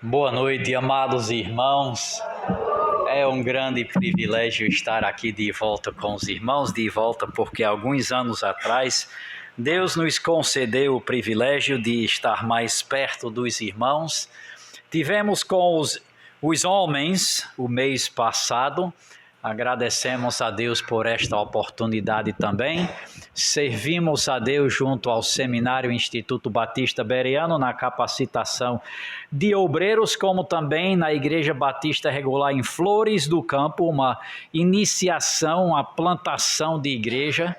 Boa noite, amados irmãos. É um grande privilégio estar aqui de volta com os irmãos, de volta porque alguns anos atrás Deus nos concedeu o privilégio de estar mais perto dos irmãos. Tivemos com os homens o mês passado. Agradecemos a Deus por esta oportunidade também. Servimos a Deus junto ao Seminário Instituto Batista Bereano na capacitação de obreiros, como também na Igreja Batista Regular em Flores do Campo, uma iniciação, uma plantação de igreja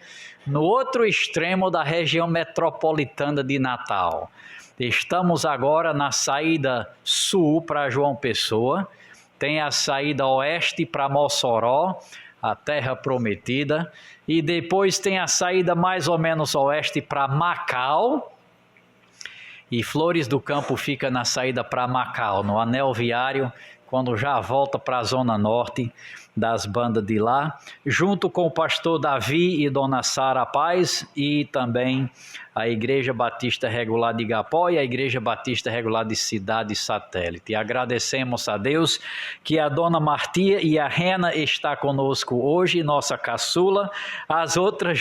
no outro extremo da região metropolitana de Natal. Estamos agora na saída sul para João Pessoa. Tem a saída oeste para Mossoró, a terra prometida, e depois tem a saída mais ou menos oeste para Macau, e Flores do Campo fica na saída para Macau, no anel viário, quando já volta para a zona norte das bandas de lá, junto com o pastor Davi e dona Sara Paz, e também a Igreja Batista Regular de Igapó e a Igreja Batista Regular de Cidade Satélite. Agradecemos a Deus que a dona Martia e a Rena está conosco hoje, nossa caçula. As outras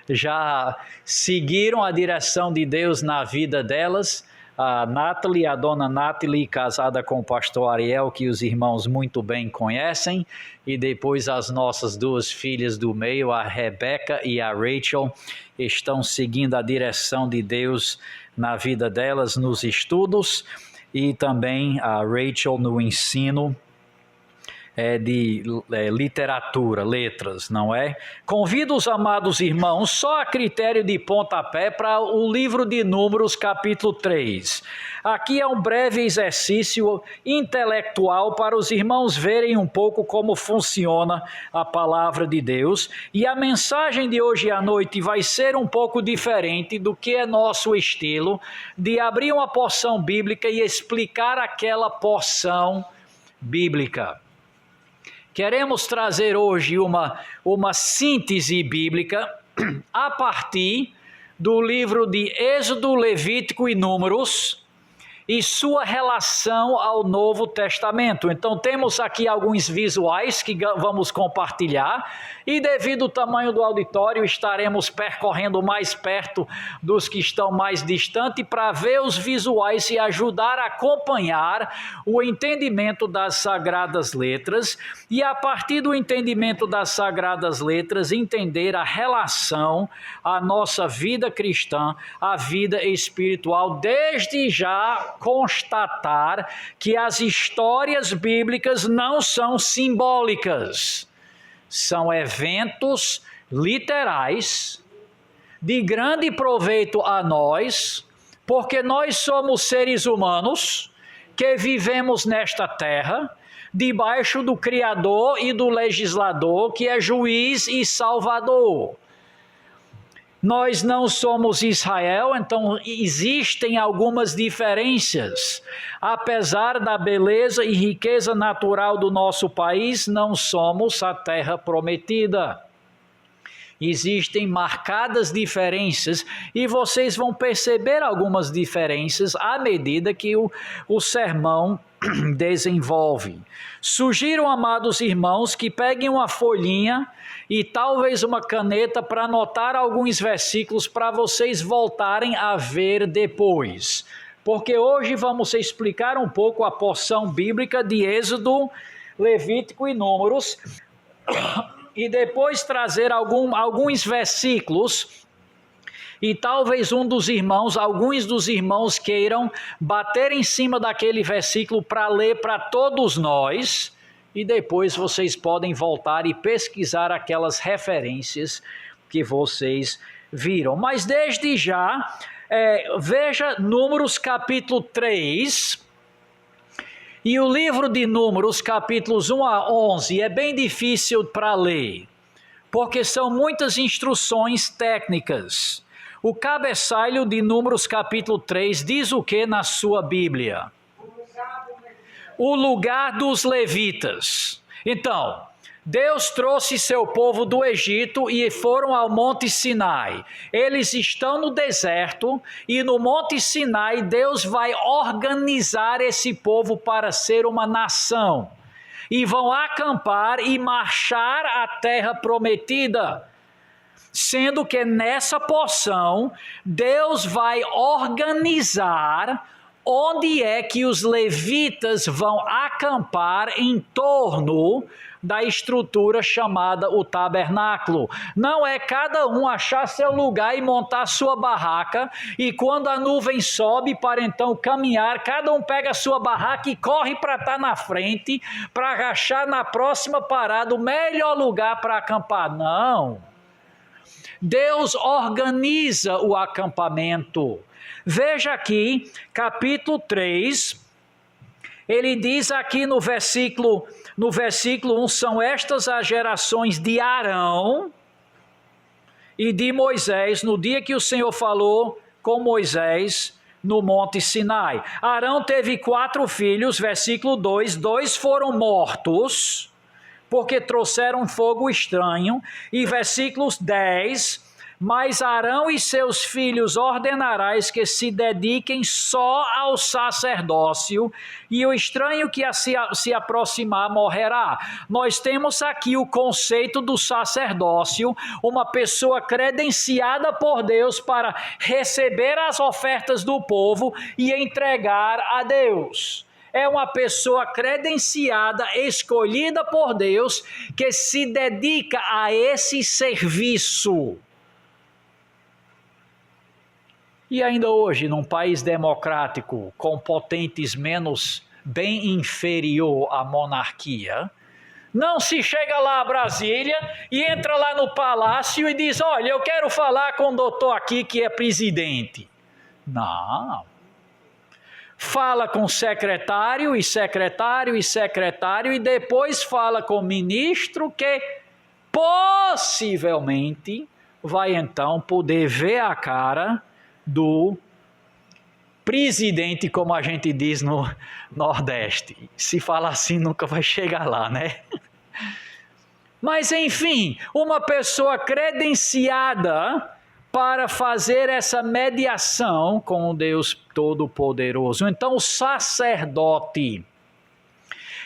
já seguiram a direção de Deus na vida delas. A Nathalie, a dona Nathalie, casada com o pastor Ariel, que os irmãos muito bem conhecem, e depois as nossas duas filhas do meio, a Rebeca e a Rachel, estão seguindo a direção de Deus na vida delas, nos estudos, e também a Rachel no ensino de literatura, letras, não é? Convido os amados irmãos, só a critério de pontapé, para o livro de Números, capítulo 3. Aqui é um breve exercício intelectual para os irmãos verem um pouco como funciona a palavra de Deus. E a mensagem de hoje à noite vai ser um pouco diferente do que é nosso estilo, de abrir uma porção bíblica e explicar aquela porção bíblica. Queremos trazer hoje uma síntese bíblica a partir do livro de Êxodo, Levítico e Números e sua relação ao Novo Testamento. Então temos aqui alguns visuais que vamos compartilhar e devido ao tamanho do auditório estaremos percorrendo mais perto dos que estão mais distantes para ver os visuais e ajudar a acompanhar o entendimento das Sagradas Letras e a partir do entendimento das Sagradas Letras entender a relação à nossa vida cristã, à vida espiritual, desde já constatar que as histórias bíblicas não são simbólicas, são eventos literais de grande proveito a nós, porque nós somos seres humanos que vivemos nesta terra, debaixo do Criador e do Legislador, que é juiz e salvador. Nós não somos Israel, então existem algumas diferenças. Apesar da beleza e riqueza natural do nosso país, não somos a terra prometida. Existem marcadas diferenças e vocês vão perceber algumas diferenças à medida que o sermão desenvolve. Sugiro, amados irmãos, que peguem uma folhinha e talvez uma caneta para anotar alguns versículos para vocês voltarem a ver depois. Porque hoje vamos explicar um pouco a porção bíblica de Êxodo, Levítico e Números e depois trazer alguns versículos. E talvez alguns dos irmãos queiram bater em cima daquele versículo para ler para todos nós, e depois vocês podem voltar e pesquisar aquelas referências que vocês viram. Mas desde já, veja Números capítulo 3, e o livro de Números capítulos 1 a 11 é bem difícil para ler, porque são muitas instruções técnicas. O cabeçalho de Números capítulo 3 diz o que na sua Bíblia? O lugar dos levitas. Então, Deus trouxe seu povo do Egito e foram ao Monte Sinai. Eles estão no deserto e no Monte Sinai Deus vai organizar esse povo para ser uma nação. E vão acampar e marchar à terra prometida. Sendo que nessa porção, Deus vai organizar onde é que os levitas vão acampar em torno da estrutura chamada o tabernáculo. Não é cada um achar seu lugar e montar sua barraca, e quando a nuvem sobe para então caminhar, cada um pega a sua barraca e corre para estar na frente, para achar na próxima parada o melhor lugar para acampar. Não. Deus organiza o acampamento. Veja aqui, capítulo 3, ele diz aqui no versículo 1, são estas as gerações de Arão e de Moisés, no dia que o Senhor falou com Moisés no Monte Sinai. Arão teve 4 filhos, versículo 2, 2 foram mortos, porque trouxeram fogo estranho, e versículos 10... Mas Arão e seus filhos ordenarás que se dediquem só ao sacerdócio, e o estranho que se aproximar morrerá. Nós temos aqui o conceito do sacerdócio, uma pessoa credenciada por Deus para receber as ofertas do povo e entregar a Deus. É uma pessoa credenciada, escolhida por Deus, que se dedica a esse serviço. E ainda hoje, num país democrático, com potentes menos, bem inferior à monarquia, não se chega lá a Brasília e entra lá no palácio e diz, olha, eu quero falar com o doutor aqui que é presidente. Não. Fala com secretário e secretário e secretário e depois fala com o ministro que possivelmente vai então poder ver a cara do presidente, como a gente diz no Nordeste. Se fala assim, nunca vai chegar lá, né? Mas, enfim, uma pessoa credenciada para fazer essa mediação com o Deus Todo-Poderoso. Então, o sacerdote.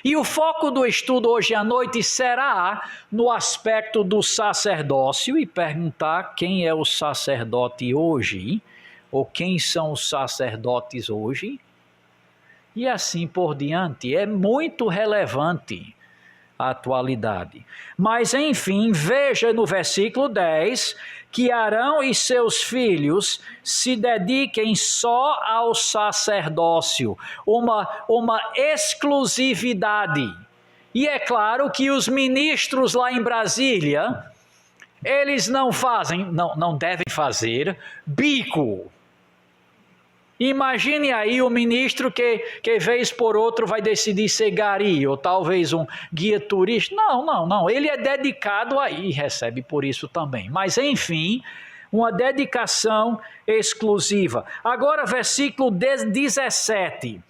E o foco do estudo hoje à noite será no aspecto do sacerdócio e perguntar quem é o sacerdote hoje, ou quem são os sacerdotes hoje, e assim por diante. É muito relevante a atualidade. Mas, enfim, veja no versículo 10 que Arão e seus filhos se dediquem só ao sacerdócio, uma exclusividade. E é claro que os ministros lá em Brasília, eles não devem fazer bico. Imagine aí o ministro que vez por outro vai decidir ser gari, ou talvez um guia turista. Não. Ele é dedicado aí e recebe por isso também. Mas, enfim, uma dedicação exclusiva. Agora, versículo 17.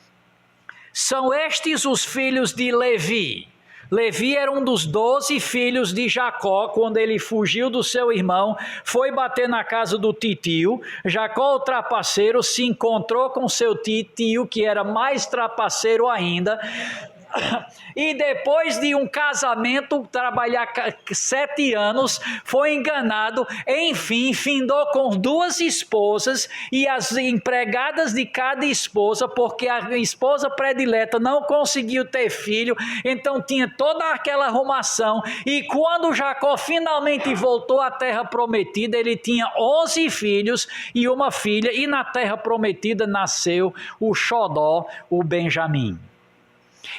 São estes os filhos de Levi. Levi era um dos 12 filhos de Jacó, quando ele fugiu do seu irmão, foi bater na casa do titio. Jacó, o trapaceiro, se encontrou com seu titio, que era mais trapaceiro ainda. E depois de um casamento, trabalhar 7 anos, foi enganado, enfim, findou com 2 esposas e as empregadas de cada esposa, porque a esposa predileta não conseguiu ter filho, então tinha toda aquela arrumação, e quando Jacó finalmente voltou à terra prometida, ele tinha 11 filhos e uma filha, e na terra prometida nasceu o xodó, o Benjamim.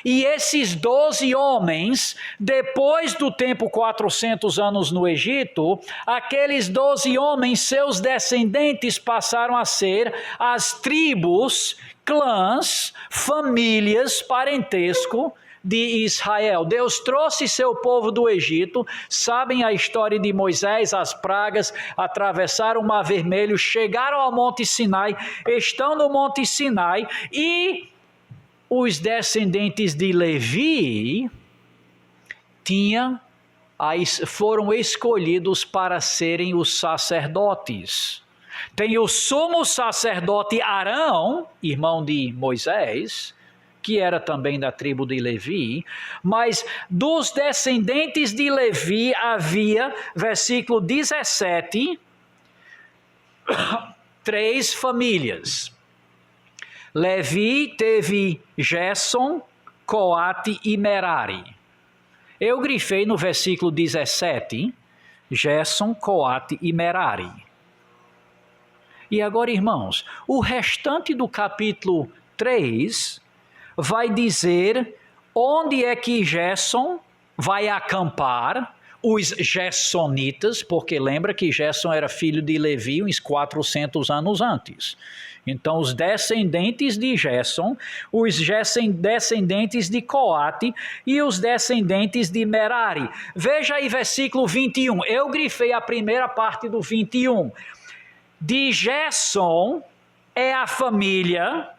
E esses 12 homens, depois do tempo 400 anos no Egito, aqueles 12 homens, seus descendentes passaram a ser as tribos, clãs, famílias, parentesco de Israel. Deus trouxe seu povo do Egito, sabem a história de Moisés, as pragas, atravessaram o Mar Vermelho, chegaram ao Monte Sinai, estão no Monte Sinai e os descendentes de Levi tinham foram escolhidos para serem os sacerdotes. Tem o sumo sacerdote Arão, irmão de Moisés, que era também da tribo de Levi, mas dos descendentes de Levi havia, versículo 17, 3 famílias. Levi teve Gerson, Coate e Merari. Eu grifei no versículo 17, Gerson, Coate e Merari. E agora, irmãos, o restante do capítulo 3 vai dizer onde é que Gerson vai acampar, os Gersonitas, porque lembra que Gerson era filho de Levi uns 400 anos antes. Então, os descendentes de Gerson, os descendentes de Coate e os descendentes de Merari. Veja aí versículo 21. Eu grifei a primeira parte do 21. De Gerson é a família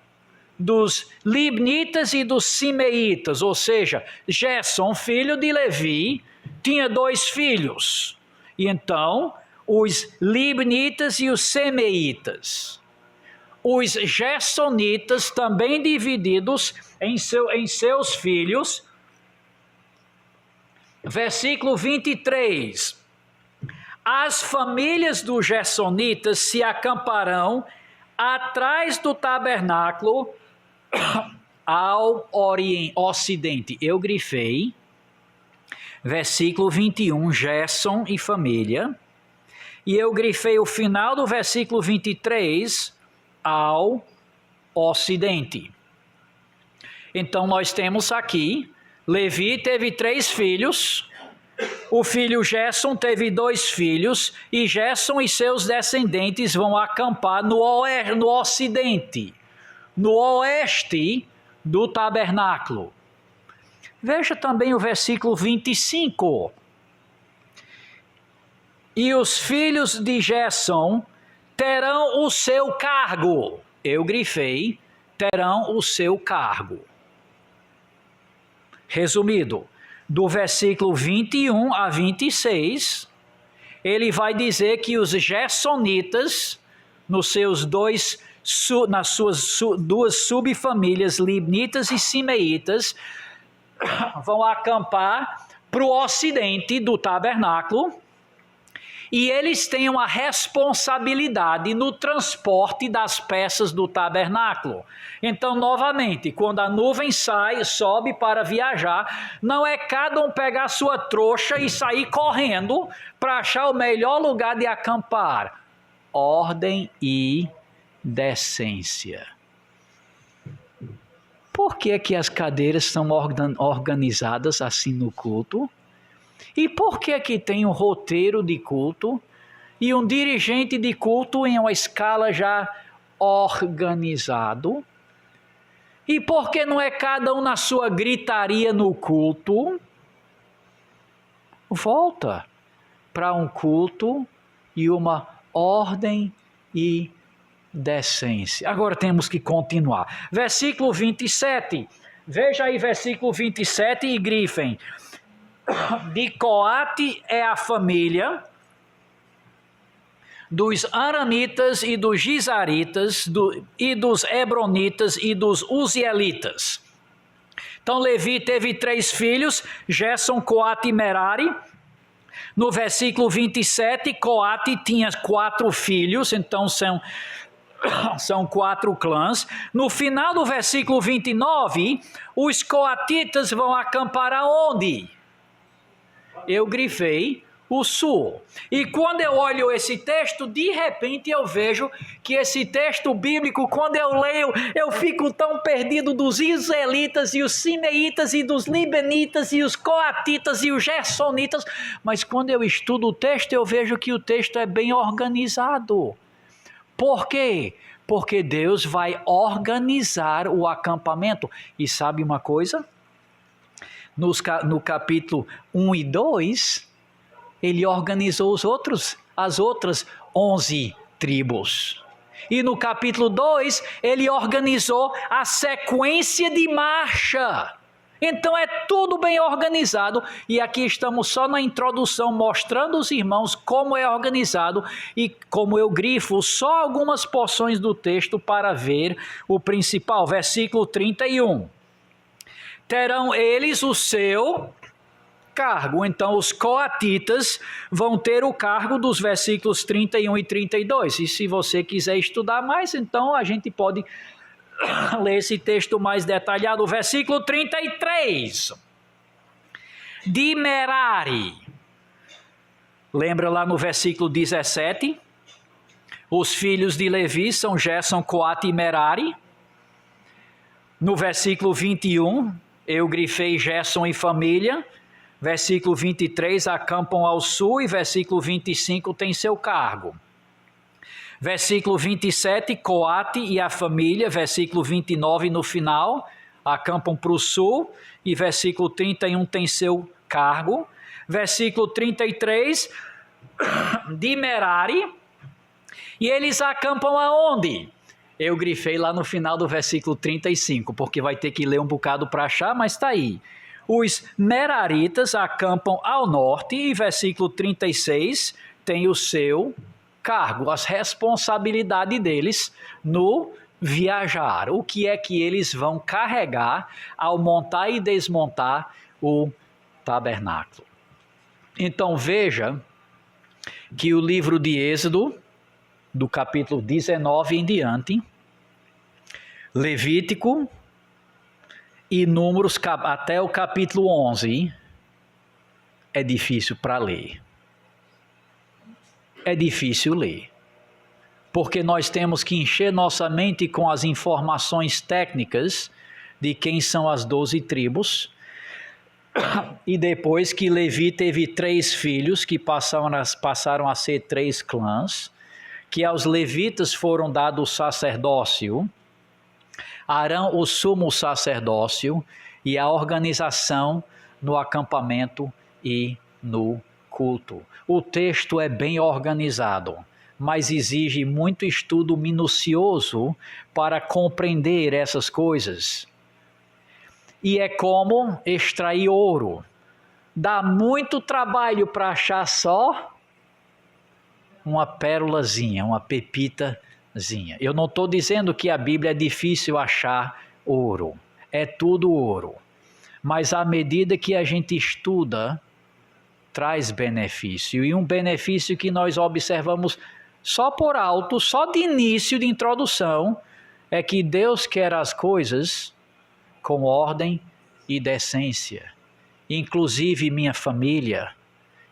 dos Libnitas e dos Simeitas, ou seja, Gerson, filho de Levi, tinha 2 filhos. E então, os Libnitas e os Semeitas. Os Gersonitas, também divididos em seus filhos. Versículo 23. As famílias dos Gersonitas se acamparão atrás do tabernáculo ao ocidente. Eu grifei. Versículo 21, Gerson e família. E eu grifei o final do versículo 23, ao ocidente. Então nós temos aqui, Levi teve 3 filhos, o filho Gerson teve 2 filhos, e Gerson e seus descendentes vão acampar no ocidente, no oeste do tabernáculo. Veja também o versículo 25. E os filhos de Gerson terão o seu cargo. Eu grifei, terão o seu cargo. Resumido, do versículo 21 a 26, ele vai dizer que os Gersonitas, nas suas 2 subfamílias, Libnitas e Simeitas, vão acampar para o ocidente do tabernáculo, e eles têm uma responsabilidade no transporte das peças do tabernáculo. Então, novamente, quando a nuvem sobe para viajar, não é cada um pegar sua trouxa e sair correndo para achar o melhor lugar de acampar. Ordem e decência. Por que é que as cadeiras são organizadas assim no culto? E por que é que tem um roteiro de culto e um dirigente de culto em uma escala já organizado? E por que não é cada um na sua gritaria no culto? Volta para um culto e uma ordem e decência. Agora temos que continuar. Versículo 27. Veja aí versículo 27 e grifem. De Coate é a família dos Aranitas e dos Gizaritas, e dos Hebronitas e dos Uzielitas. Então Levi teve 3 filhos, Gerson, Coate e Merari. No versículo 27, Coate tinha 4 filhos, então são 4 clãs. No final do versículo 29, os coatitas vão acampar aonde? Eu grifei o sul. E quando eu olho esse texto, de repente eu vejo que esse texto bíblico, quando eu leio, eu fico tão perdido dos israelitas e os simeitas e dos libenitas e os coatitas e os gersonitas, mas quando eu estudo o texto, eu vejo que o texto é bem organizado. Por quê? Porque Deus vai organizar o acampamento. E sabe uma coisa? No capítulo 1 e 2, ele organizou as outras 11 tribos. E no capítulo 2, ele organizou a sequência de marcha. Então é tudo bem organizado, e aqui estamos só na introdução mostrando aos irmãos como é organizado, e como eu grifo só algumas porções do texto para ver o principal. Versículo 31. Terão eles o seu cargo. Então os coatitas vão ter o cargo dos versículos 31 e 32. E se você quiser estudar mais, então a gente pode ler esse texto mais detalhado. O versículo 33. De Merari. Lembra lá no versículo 17? Os filhos de Levi são Gerson, Coate e Merari. No versículo 21, eu grifei Gerson e família. Versículo 23, acampam ao sul, e versículo 25 tem seu cargo. Versículo 27, Coate e a família. Versículo 29, no final, acampam para o sul, e versículo 31 tem seu cargo. Versículo 33, de Merari, e eles acampam aonde? Eu grifei lá no final do versículo 35, porque vai ter que ler um bocado para achar, mas está aí. Os meraritas acampam ao norte, e versículo 36 tem o seu cargo, as responsabilidades deles no viajar. O que é que eles vão carregar ao montar e desmontar o tabernáculo. Então veja que o livro de Êxodo, do capítulo 19 em diante, Levítico e Números até o capítulo 11, é difícil para ler. É difícil ler. Porque nós temos que encher nossa mente com as informações técnicas de quem são as 12 tribos. E depois que Levi teve 3 filhos, que passaram a ser 3 clãs, que aos levitas foram dados o sacerdócio, Arão o sumo sacerdócio e a organização no acampamento e no culto. O texto é bem organizado, mas exige muito estudo minucioso para compreender essas coisas. E é como extrair ouro. Dá muito trabalho para achar só uma pérolazinha, uma pepitazinha. Eu não estou dizendo que a Bíblia é difícil achar ouro. É tudo ouro. Mas à medida que a gente estuda, traz benefício. E um benefício que nós observamos só por alto, só de início de introdução, é que Deus quer as coisas com ordem e decência. Inclusive minha família,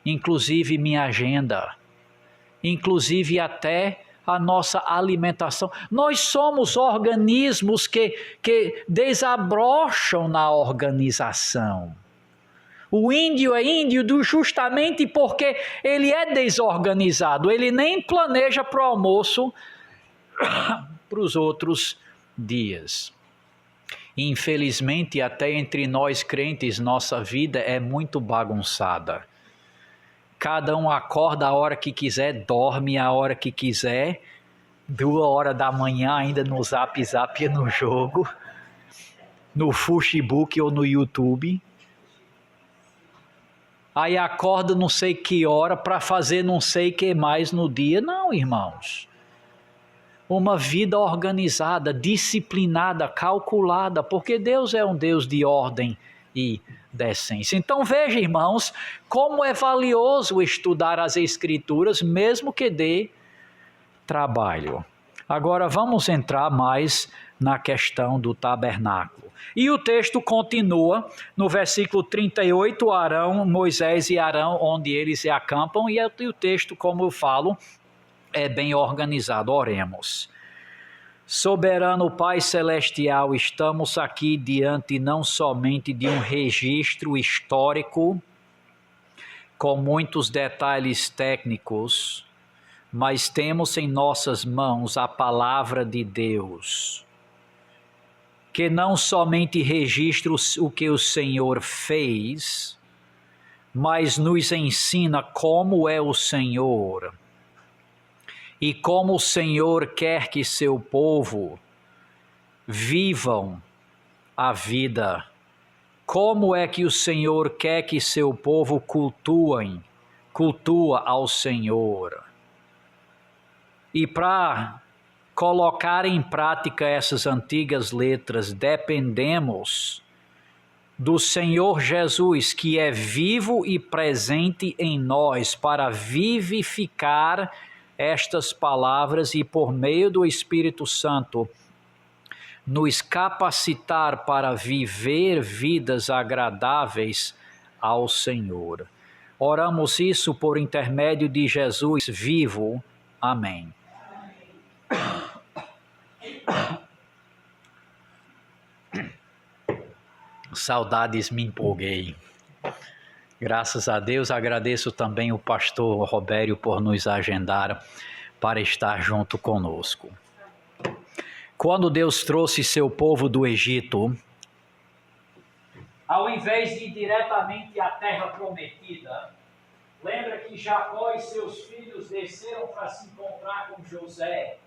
inclusive minha agenda, inclusive até a nossa alimentação. Nós somos organismos que desabrocham na organização. O índio é índio justamente porque ele é desorganizado. Ele nem planeja para o almoço para os outros dias. Infelizmente, até entre nós crentes, nossa vida é muito bagunçada. Cada um acorda a hora que quiser, dorme a hora que quiser, 2h da manhã ainda no Zap e no jogo, no Facebook ou no YouTube. Aí acorda não sei que hora para fazer não sei o que mais no dia. Não, irmãos. Uma vida organizada, disciplinada, calculada, porque Deus é um Deus de ordem e decência. Então veja, irmãos, como é valioso estudar as Escrituras, mesmo que dê trabalho. Agora vamos entrar mais na questão do tabernáculo. E o texto continua no versículo 38, Arão, Moisés e Arão, onde eles se acampam, e o texto, como eu falo, é bem organizado. Oremos. Soberano Pai Celestial, estamos aqui diante não somente de um registro histórico, com muitos detalhes técnicos, mas temos em nossas mãos a palavra de Deus, que não somente registra o que o Senhor fez, mas nos ensina como é o Senhor e como o Senhor quer que seu povo vivam a vida como é que o Senhor quer que seu povo cultua ao Senhor. E para colocar em prática essas antigas letras, dependemos do Senhor Jesus, que é vivo e presente em nós, para vivificar estas palavras e, por meio do Espírito Santo, nos capacitar para viver vidas agradáveis ao Senhor. Oramos isso por intermédio de Jesus vivo. Amém. Saudades, me empolguei. Graças a Deus, agradeço também o pastor Robério por nos agendar para estar junto conosco. Quando Deus trouxe seu povo do Egito, ao invés de ir diretamente à terra prometida, lembra que Jacó e seus filhos desceram para se encontrar com José.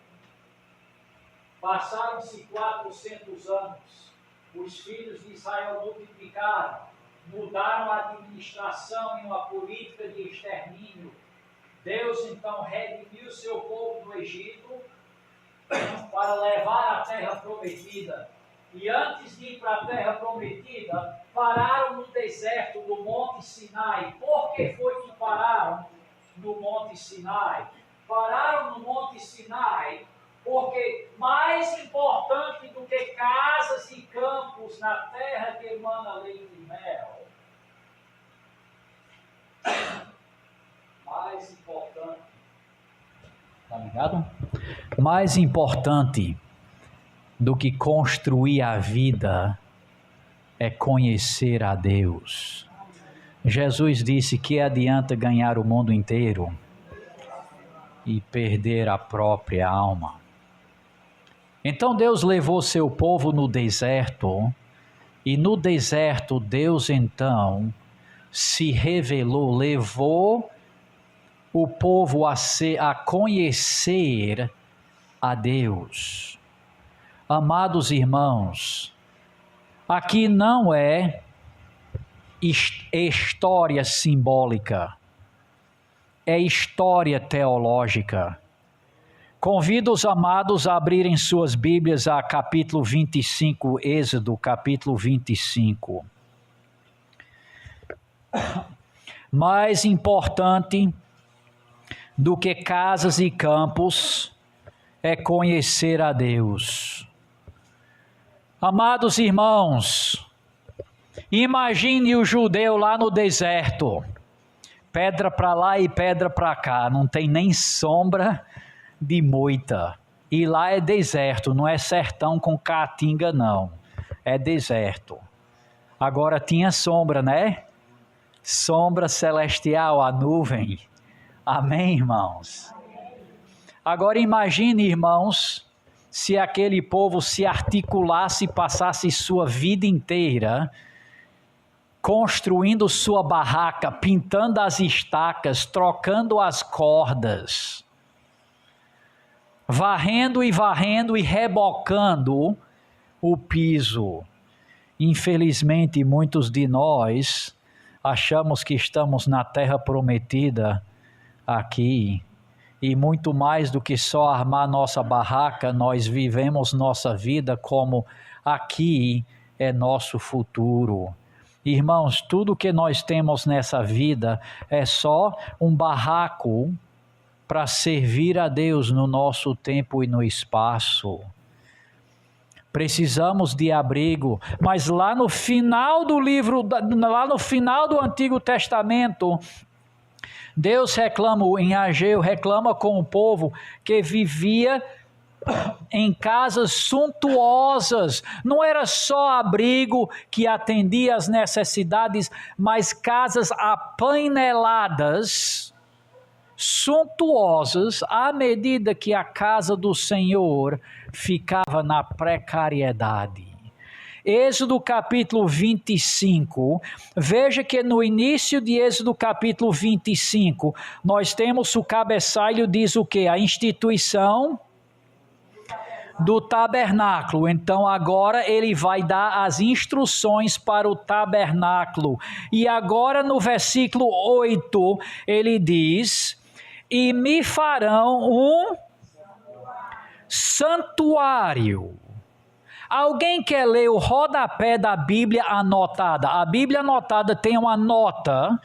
Passaram-se 400 anos. Os filhos de Israel multiplicaram, mudaram a administração em uma política de extermínio. Deus então redimiu seu povo do Egito para levar à terra prometida. E antes de ir para a terra prometida, pararam no deserto do Monte Sinai. Por que foi que pararam no Monte Sinai? Pararam no Monte Sinai porque mais importante do que casas e campos na terra que emana leite e mel, mais importante, tá ligado? Mais importante do que construir a vida é conhecer a Deus. Jesus disse que adianta ganhar o mundo inteiro e perder a própria alma. Então Deus levou seu povo no deserto, e no deserto Deus então se revelou, levou o povo a conhecer a Deus. Amados irmãos, aqui não é história simbólica, é história teológica. Convido os amados a abrirem suas Bíblias a capítulo 25, Êxodo, capítulo 25. Mais importante do que casas e campos é conhecer a Deus. Amados irmãos, imagine o judeu lá no deserto, pedra para lá e pedra para cá, não tem nem sombra de moita, e lá é deserto, não é sertão com caatinga não, é deserto. Agora tinha sombra, né? Sombra celestial, a nuvem. Amém, irmãos? Agora imagine, irmãos, se aquele povo se articulasse e passasse sua vida inteira construindo sua barraca, pintando as estacas, trocando as cordas, varrendo e rebocando o piso. Infelizmente, muitos de nós achamos que estamos na terra prometida aqui, e muito mais do que só armar nossa barraca, nós vivemos nossa vida como aqui é nosso futuro. Irmãos, tudo que nós temos nessa vida é só um barraco para servir a Deus no nosso tempo e no espaço. Precisamos de abrigo, mas lá no final do lá no final do Antigo Testamento, Deus reclama, em Ageu, reclama com o povo que vivia em casas suntuosas. Não era só abrigo que atendia às necessidades, mas casas apaineladas, suntuosas, à medida que a casa do Senhor ficava na precariedade. Êxodo capítulo 25, veja que no início de Êxodo capítulo 25, nós temos o cabeçalho, diz o quê? A instituição do tabernáculo. Então agora ele vai dar as instruções para o tabernáculo. E agora no versículo 8 ele diz: e me farão um santuário. Alguém quer ler o rodapé da Bíblia anotada? A Bíblia anotada tem uma nota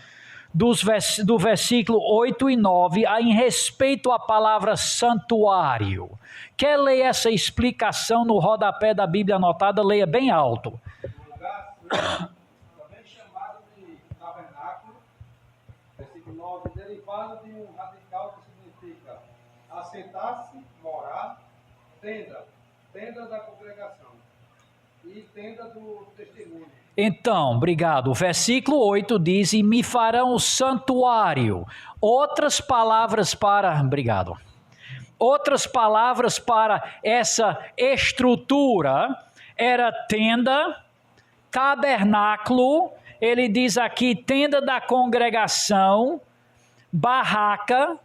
do versículo 8 e 9 em respeito à palavra santuário. Quer ler essa explicação no rodapé da Bíblia anotada? Leia bem alto. Lugar também chamado de tabernáculo, versículo 9, derivado de um radical que significa assentar-se, morar, tenda da congregação e tenda do testemunho. Então, obrigado. O versículo 8 diz: e me farão o santuário. Outras palavras para... Obrigado. Outras palavras para essa estrutura era tenda, tabernáculo, ele diz aqui tenda da congregação, barraca,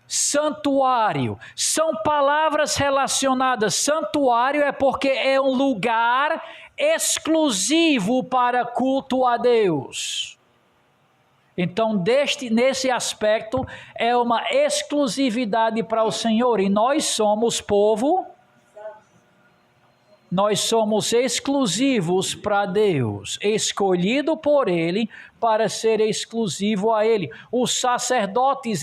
santuário. São palavras relacionadas. Santuário é porque é um lugar exclusivo para culto a Deus. Então, nesse aspecto, é uma exclusividade para o Senhor. E nós somos povo, nós somos exclusivos para Deus, escolhido por Ele para ser exclusivo a Ele. Os sacerdotes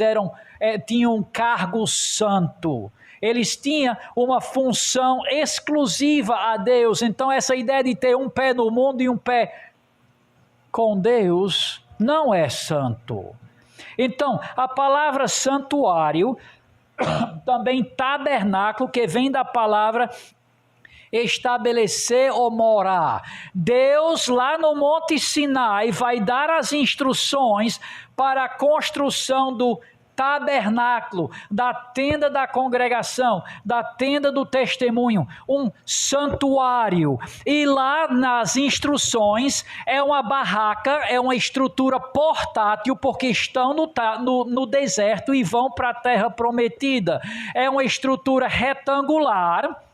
tinham um cargo santo. Eles tinham uma função exclusiva a Deus. Então, essa ideia de ter um pé no mundo e um pé com Deus não é santo. Então, a palavra santuário, também tabernáculo, que vem da palavra estabelecer ou morar. Deus lá no Monte Sinai vai dar as instruções para a construção do tabernáculo, da tenda da congregação, da tenda do testemunho, um santuário. E lá nas instruções é uma barraca, é uma estrutura portátil, porque estão no deserto e vão para a terra prometida. É uma estrutura retangular,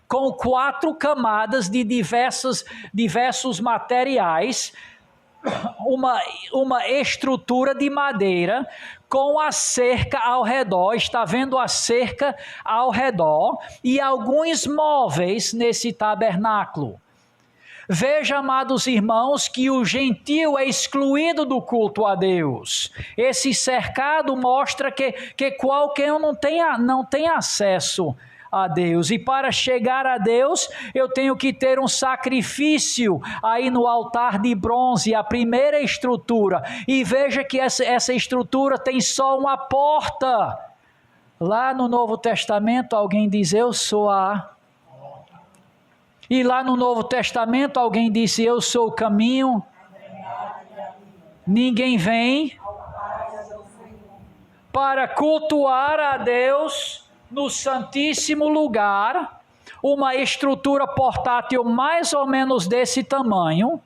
com 4 camadas de diversos materiais, uma estrutura de madeira com a cerca ao redor. Está vendo a cerca ao redor e alguns móveis nesse tabernáculo. Veja, amados irmãos, que o gentio é excluído do culto a Deus. Esse cercado mostra que qualquer um não tem acesso a Deus, e para chegar a Deus eu tenho que ter um sacrifício aí no altar de bronze, a primeira estrutura. E veja que essa estrutura tem só uma porta. Lá no Novo Testamento alguém diz: eu sou a... E lá no Novo Testamento alguém disse: eu sou o caminho, ninguém vem para cultuar a Deus no Santíssimo Lugar, uma estrutura portátil mais ou menos desse tamanho.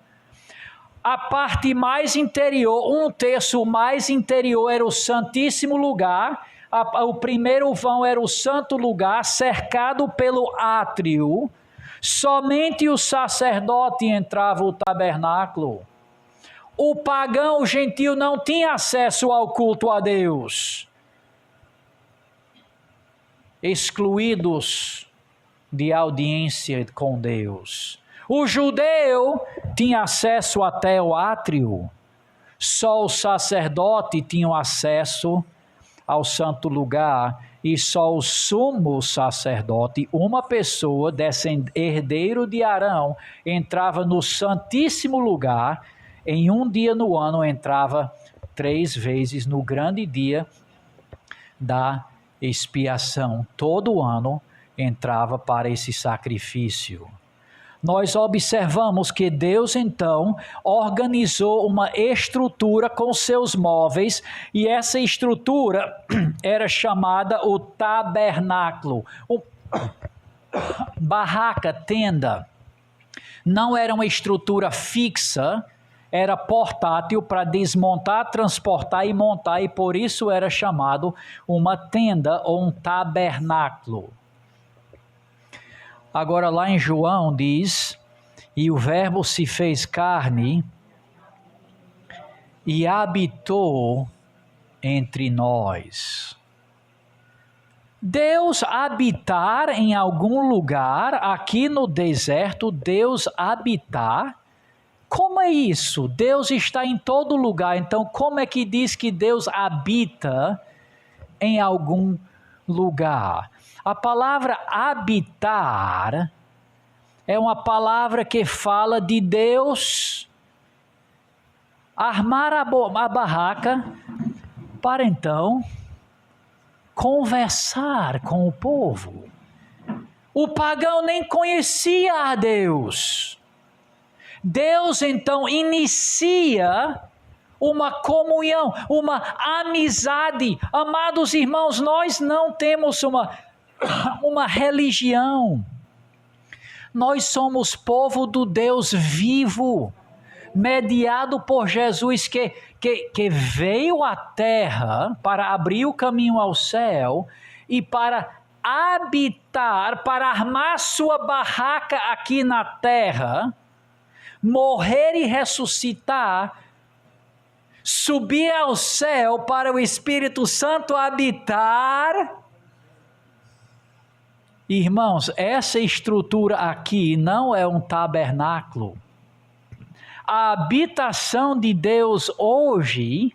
A parte mais interior, 1/3 mais interior, era o Santíssimo Lugar. O primeiro vão era o Santo Lugar, cercado pelo átrio. Somente o sacerdote entrava no tabernáculo. O pagão, o gentio, não tinha acesso ao culto a Deus. Excluídos de audiência com Deus. O judeu tinha acesso até o átrio. Só o sacerdote tinha acesso ao santo lugar, e só o sumo sacerdote, uma pessoa, herdeiro de Arão, entrava no santíssimo lugar. Em um dia no ano entrava 3 vezes no grande dia da expiação. Todo ano entrava para esse sacrifício. Nós observamos que Deus então organizou uma estrutura com seus móveis, e essa estrutura era chamada o tabernáculo. Barraca, tenda, não era uma estrutura fixa, era portátil para desmontar, transportar e montar, e por isso era chamado uma tenda ou um tabernáculo. Agora lá em João diz, e o verbo se fez carne e habitou entre nós. Deus habitar em algum lugar, aqui no deserto, Deus habitar. Como é isso? Deus está em todo lugar, então como é que diz que Deus habita em algum lugar? A palavra habitar é uma palavra que fala de Deus armar a barraca para então conversar com o povo. O pagão nem conhecia a Deus. Deus então inicia uma comunhão, uma amizade. Amados irmãos, nós não temos uma religião. Nós somos povo do Deus vivo, mediado por Jesus que veio à terra para abrir o caminho ao céu e para habitar, para armar sua barraca aqui na terra, morrer e ressuscitar, subir ao céu para o Espírito Santo habitar. Irmãos, essa estrutura aqui não é um tabernáculo. A habitação de Deus hoje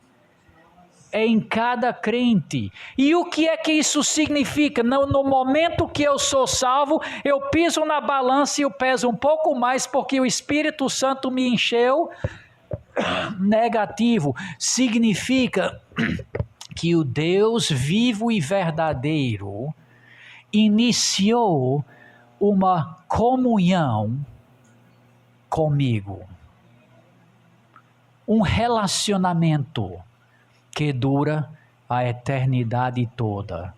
é em cada crente. E o que é que isso significa? No momento que eu sou salvo, eu piso na balança e eu peso um pouco mais porque o Espírito Santo me encheu. Negativo. Significa que o Deus vivo e verdadeiro iniciou uma comunhão comigo. Um relacionamento que dura a eternidade toda.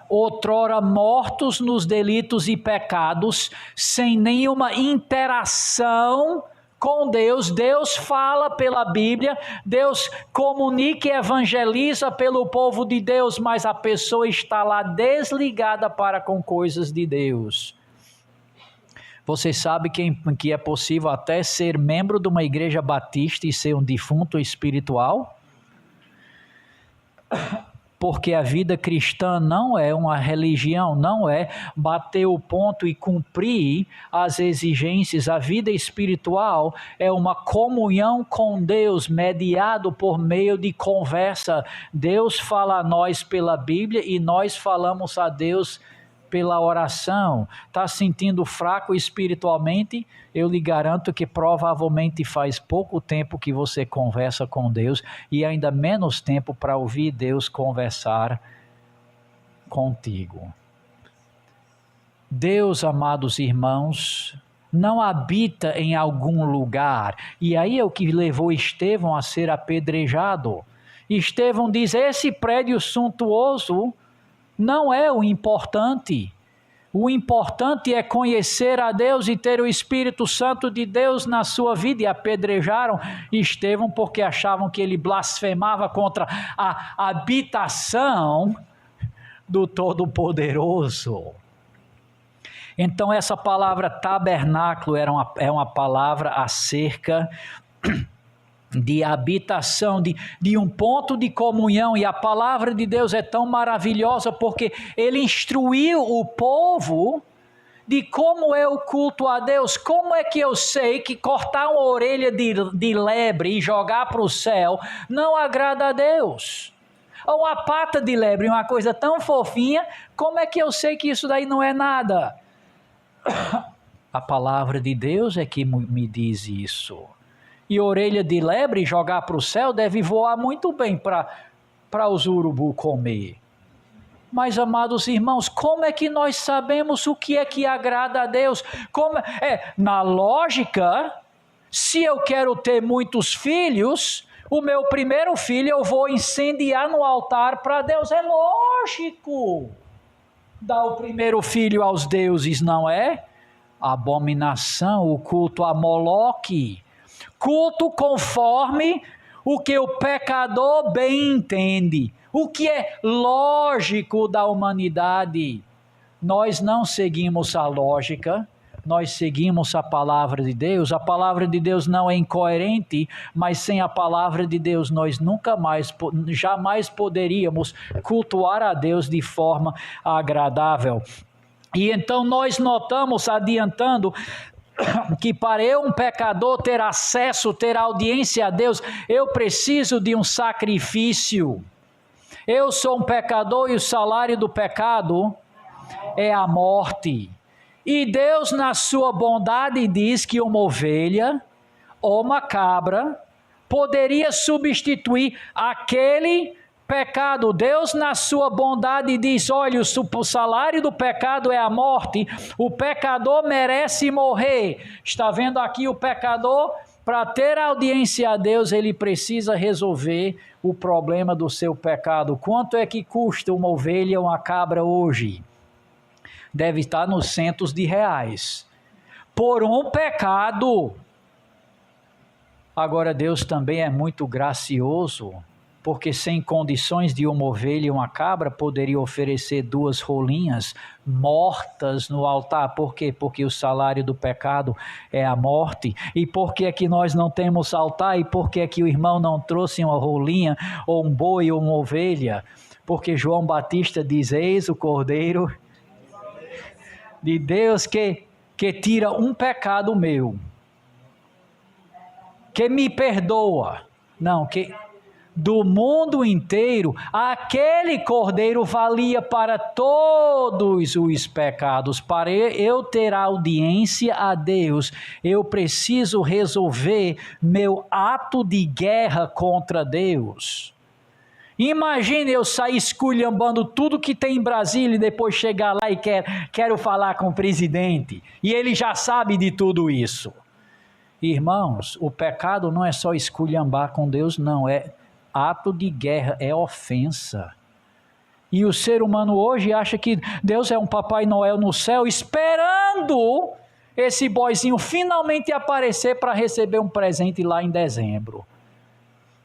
Outrora mortos nos delitos e pecados, sem nenhuma interação com Deus. Deus fala pela Bíblia, Deus comunica e evangeliza pelo povo de Deus, mas a pessoa está lá desligada para com coisas de Deus. Você sabe que é possível até ser membro de uma igreja batista e ser um defunto espiritual? Porque a vida cristã não é uma religião, não é bater o ponto e cumprir as exigências. A vida espiritual é uma comunhão com Deus, mediado por meio de conversa. Deus fala a nós pela Bíblia e nós falamos a Deus pela oração. Está sentindo fraco espiritualmente? Eu lhe garanto que provavelmente faz pouco tempo que você conversa com Deus e ainda menos tempo para ouvir Deus conversar contigo. Deus, amados irmãos, não habita em algum lugar. E aí é o que levou Estevão a ser apedrejado. Estevão diz, esse prédio suntuoso não é o importante. O importante é conhecer a Deus e ter o Espírito Santo de Deus na sua vida. E apedrejaram Estevão porque achavam que ele blasfemava contra a habitação do Todo-Poderoso. Então essa palavra tabernáculo é uma palavra acerca de habitação, de um ponto de comunhão. E a palavra de Deus é tão maravilhosa porque ele instruiu o povo de como é o culto a Deus. Como é que eu sei que cortar uma orelha de lebre e jogar para o céu não agrada a Deus? Ou uma pata de lebre, uma coisa tão fofinha, como é que eu sei que isso daí não é nada? A palavra de Deus é que me diz isso. E orelha de lebre jogar para o céu deve voar muito bem para os urubu comer. Mas, amados irmãos, como é que nós sabemos o que é que agrada a Deus? Na lógica, se eu quero ter muitos filhos, o meu primeiro filho eu vou incendiar no altar para Deus. É lógico. Dar o primeiro filho aos deuses, não é? Abominação, o culto a Moloque. Culto conforme o que o pecador bem entende, o que é lógico da humanidade. nós não seguimos a lógica, nós seguimos a palavra de Deus. A palavra de Deus não é incoerente, mas sem a palavra de Deus nós jamais poderíamos cultuar a Deus de forma agradável. E então nós notamos, adiantando, que para eu, um pecador, ter acesso, ter audiência a Deus, eu preciso de um sacrifício. Eu sou um pecador e o salário do pecado é a morte. E Deus, na sua bondade, diz que uma ovelha ou uma cabra poderia substituir aquele pecado. Deus, na sua bondade, diz: olha, o salário do pecado é a morte, o pecador merece morrer. Está vendo aqui o pecador? Para ter audiência a Deus, ele precisa resolver o problema do seu pecado. Quanto é que custa uma ovelha ou uma cabra hoje? Deve estar nos centos de reais. Por um pecado. Agora, Deus também é muito gracioso, porque sem condições de uma ovelha e uma cabra, poderia oferecer 2 rolinhas mortas no altar. Por quê? Porque o salário do pecado é a morte. E por que é que nós não temos altar? E por que é que o irmão não trouxe uma rolinha, ou um boi, ou uma ovelha? Porque João Batista diz: eis o Cordeiro de Deus que tira um pecado meu, que me perdoa. Não, que do mundo inteiro, aquele Cordeiro valia para todos os pecados. Para eu ter audiência a Deus, eu preciso resolver meu ato de guerra contra Deus. Imagine eu sair esculhambando tudo que tem em Brasília e depois chegar lá e quero falar com o presidente. E ele já sabe de tudo isso. Irmãos, o pecado não é só esculhambar com Deus, não. É ato de guerra, é ofensa. E o ser humano hoje acha que Deus é um Papai Noel no céu, esperando esse boizinho finalmente aparecer para receber um presente lá em dezembro.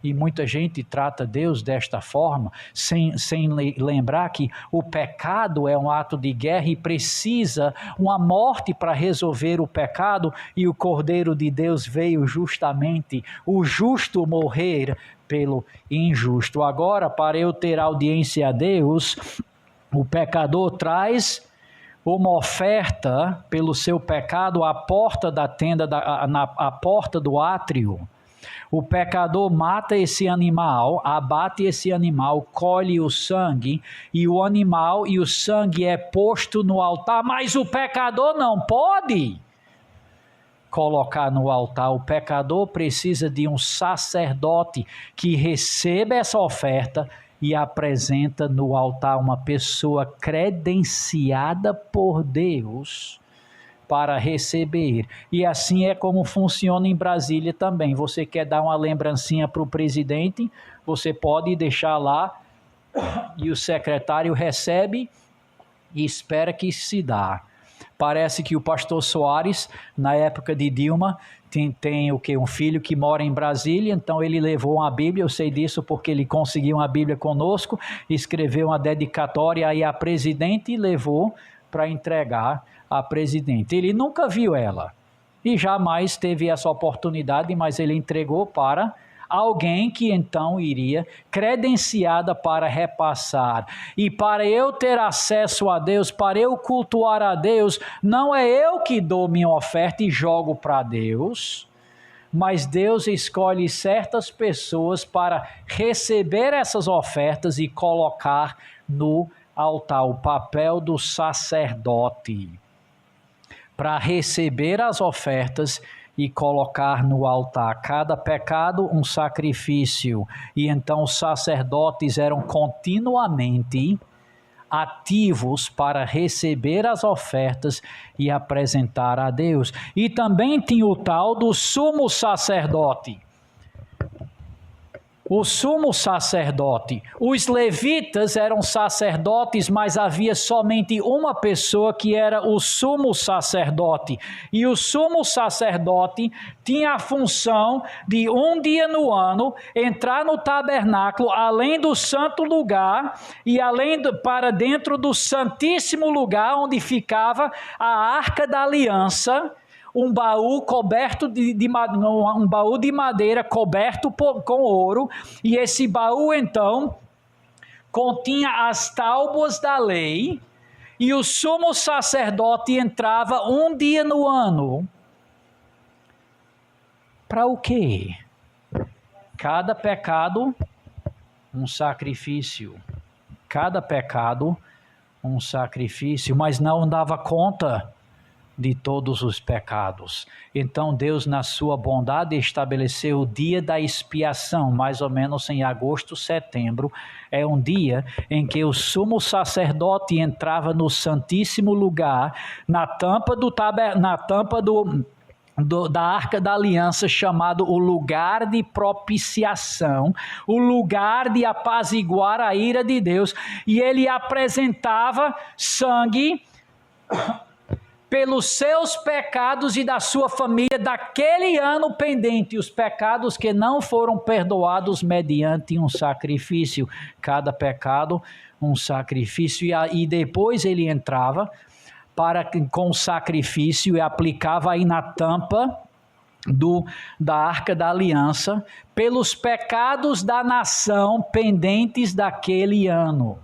E muita gente trata Deus desta forma, sem lembrar que o pecado é um ato de guerra e precisa uma morte para resolver o pecado, e o Cordeiro de Deus veio justamente o justo morrer pelo injusto. Agora, para eu ter audiência a Deus, o pecador traz uma oferta pelo seu pecado à porta da tenda, à porta do átrio. O pecador mata esse animal, abate esse animal, colhe o sangue, e o animal e o sangue é posto no altar, mas o pecador não pode colocar no altar. O pecador precisa de um sacerdote que receba essa oferta e apresenta no altar, uma pessoa credenciada por Deus para receber. E assim é como funciona em Brasília também. Você quer dar uma lembrancinha para o presidente, você pode deixar lá e o secretário recebe e espera que se dá. Parece que o pastor Soares, na época de Dilma, tem um filho que mora em Brasília, então ele levou uma Bíblia, eu sei disso porque ele conseguiu uma Bíblia conosco, escreveu uma dedicatória aí a presidente e levou para entregar a presidente. Ele nunca viu ela e jamais teve essa oportunidade, mas ele entregou para alguém que então iria credenciada para repassar. E para eu ter acesso a Deus, para eu cultuar a Deus, não é eu que dou minha oferta e jogo para Deus, mas Deus escolhe certas pessoas para receber essas ofertas e colocar no altar. O papel do sacerdote para receber as ofertas e colocar no altar. Cada pecado um sacrifício. E então os sacerdotes eram continuamente ativos para receber as ofertas e apresentar a Deus. E também tinha o tal do sumo sacerdote. o sumo sacerdote. Os levitas eram sacerdotes, mas havia somente uma pessoa que era o sumo sacerdote. E o sumo sacerdote tinha a função de um dia no ano entrar no tabernáculo, além do santo lugar e para dentro do santíssimo lugar onde ficava a arca da aliança, um baú coberto um baú de madeira coberto com ouro, e esse baú então continha as tábuas da lei, e o sumo sacerdote entrava um dia no ano. Para o quê? Cada pecado, um sacrifício. Cada pecado, um sacrifício, mas não dava conta de todos os pecados. Então Deus, na sua bondade, estabeleceu o dia da expiação, mais ou menos em agosto, setembro. É um dia em que o sumo sacerdote entrava no santíssimo lugar, na tampa da Arca da Aliança, chamado o lugar de propiciação, o lugar de apaziguar a ira de Deus, e ele apresentava sangue pelos seus pecados e da sua família daquele ano pendente, os pecados que não foram perdoados mediante um sacrifício. Cada pecado, um sacrifício, e depois ele entrava com o sacrifício e aplicava aí na tampa da Arca da Aliança pelos pecados da nação pendentes daquele ano.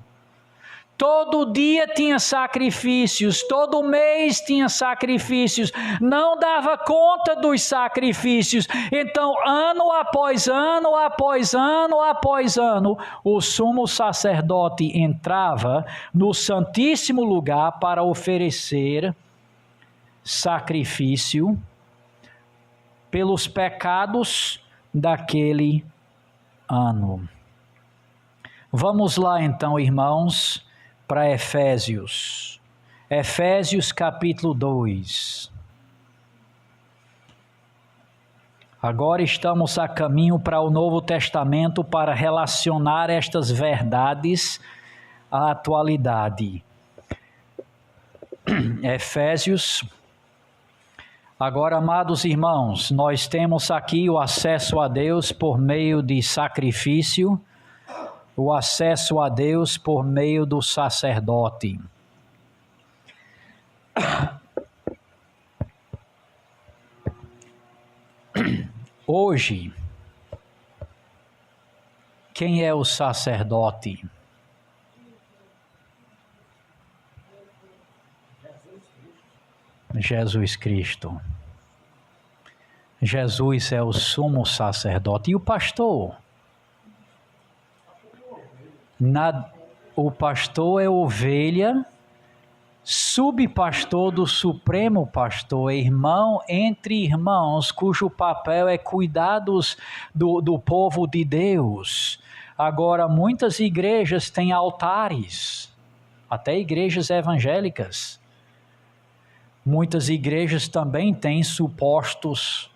Todo dia tinha sacrifícios, todo mês tinha sacrifícios, não dava conta dos sacrifícios. Então, ano após ano, após ano, após ano, o sumo sacerdote entrava no santíssimo lugar para oferecer sacrifício pelos pecados daquele ano. Vamos lá então, irmãos, para Efésios. Efésios capítulo 2. Agora estamos a caminho para o Novo Testamento para relacionar estas verdades à atualidade. Efésios. Agora, amados irmãos, nós temos aqui o acesso a Deus por meio de sacrifício, o acesso a Deus por meio do sacerdote. Hoje, quem é o sacerdote? Jesus Cristo. Jesus é o sumo sacerdote. E o pastor? O pastor é ovelha, subpastor do supremo pastor, irmão entre irmãos, cujo papel é cuidar do povo de Deus. Agora, muitas igrejas têm altares, até igrejas evangélicas. Muitas igrejas também têm supostos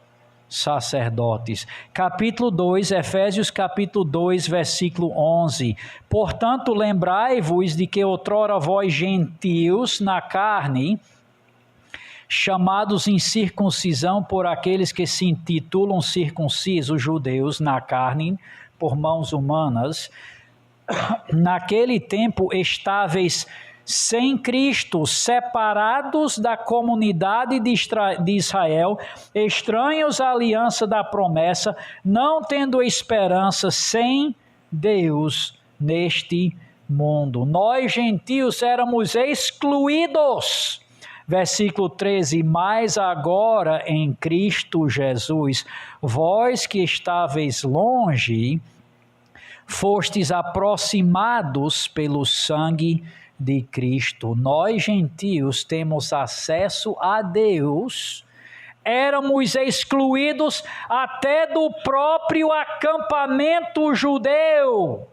sacerdotes. Capítulo 2, Efésios capítulo 2, versículo 11. Portanto, lembrai-vos de que outrora vós gentios na carne, chamados em circuncisão por aqueles que se intitulam circuncisos, judeus na carne, por mãos humanas, naquele tempo estáveis sem Cristo, separados da comunidade de Israel, estranhos à aliança da promessa, não tendo esperança sem Deus neste mundo. Nós, gentios, éramos excluídos. Versículo 13, mas agora em Cristo Jesus, vós que estáveis longe, fostes aproximados pelo sangue de Cristo. Nós, gentios, temos acesso a Deus. Éramos excluídos até do próprio acampamento judeu.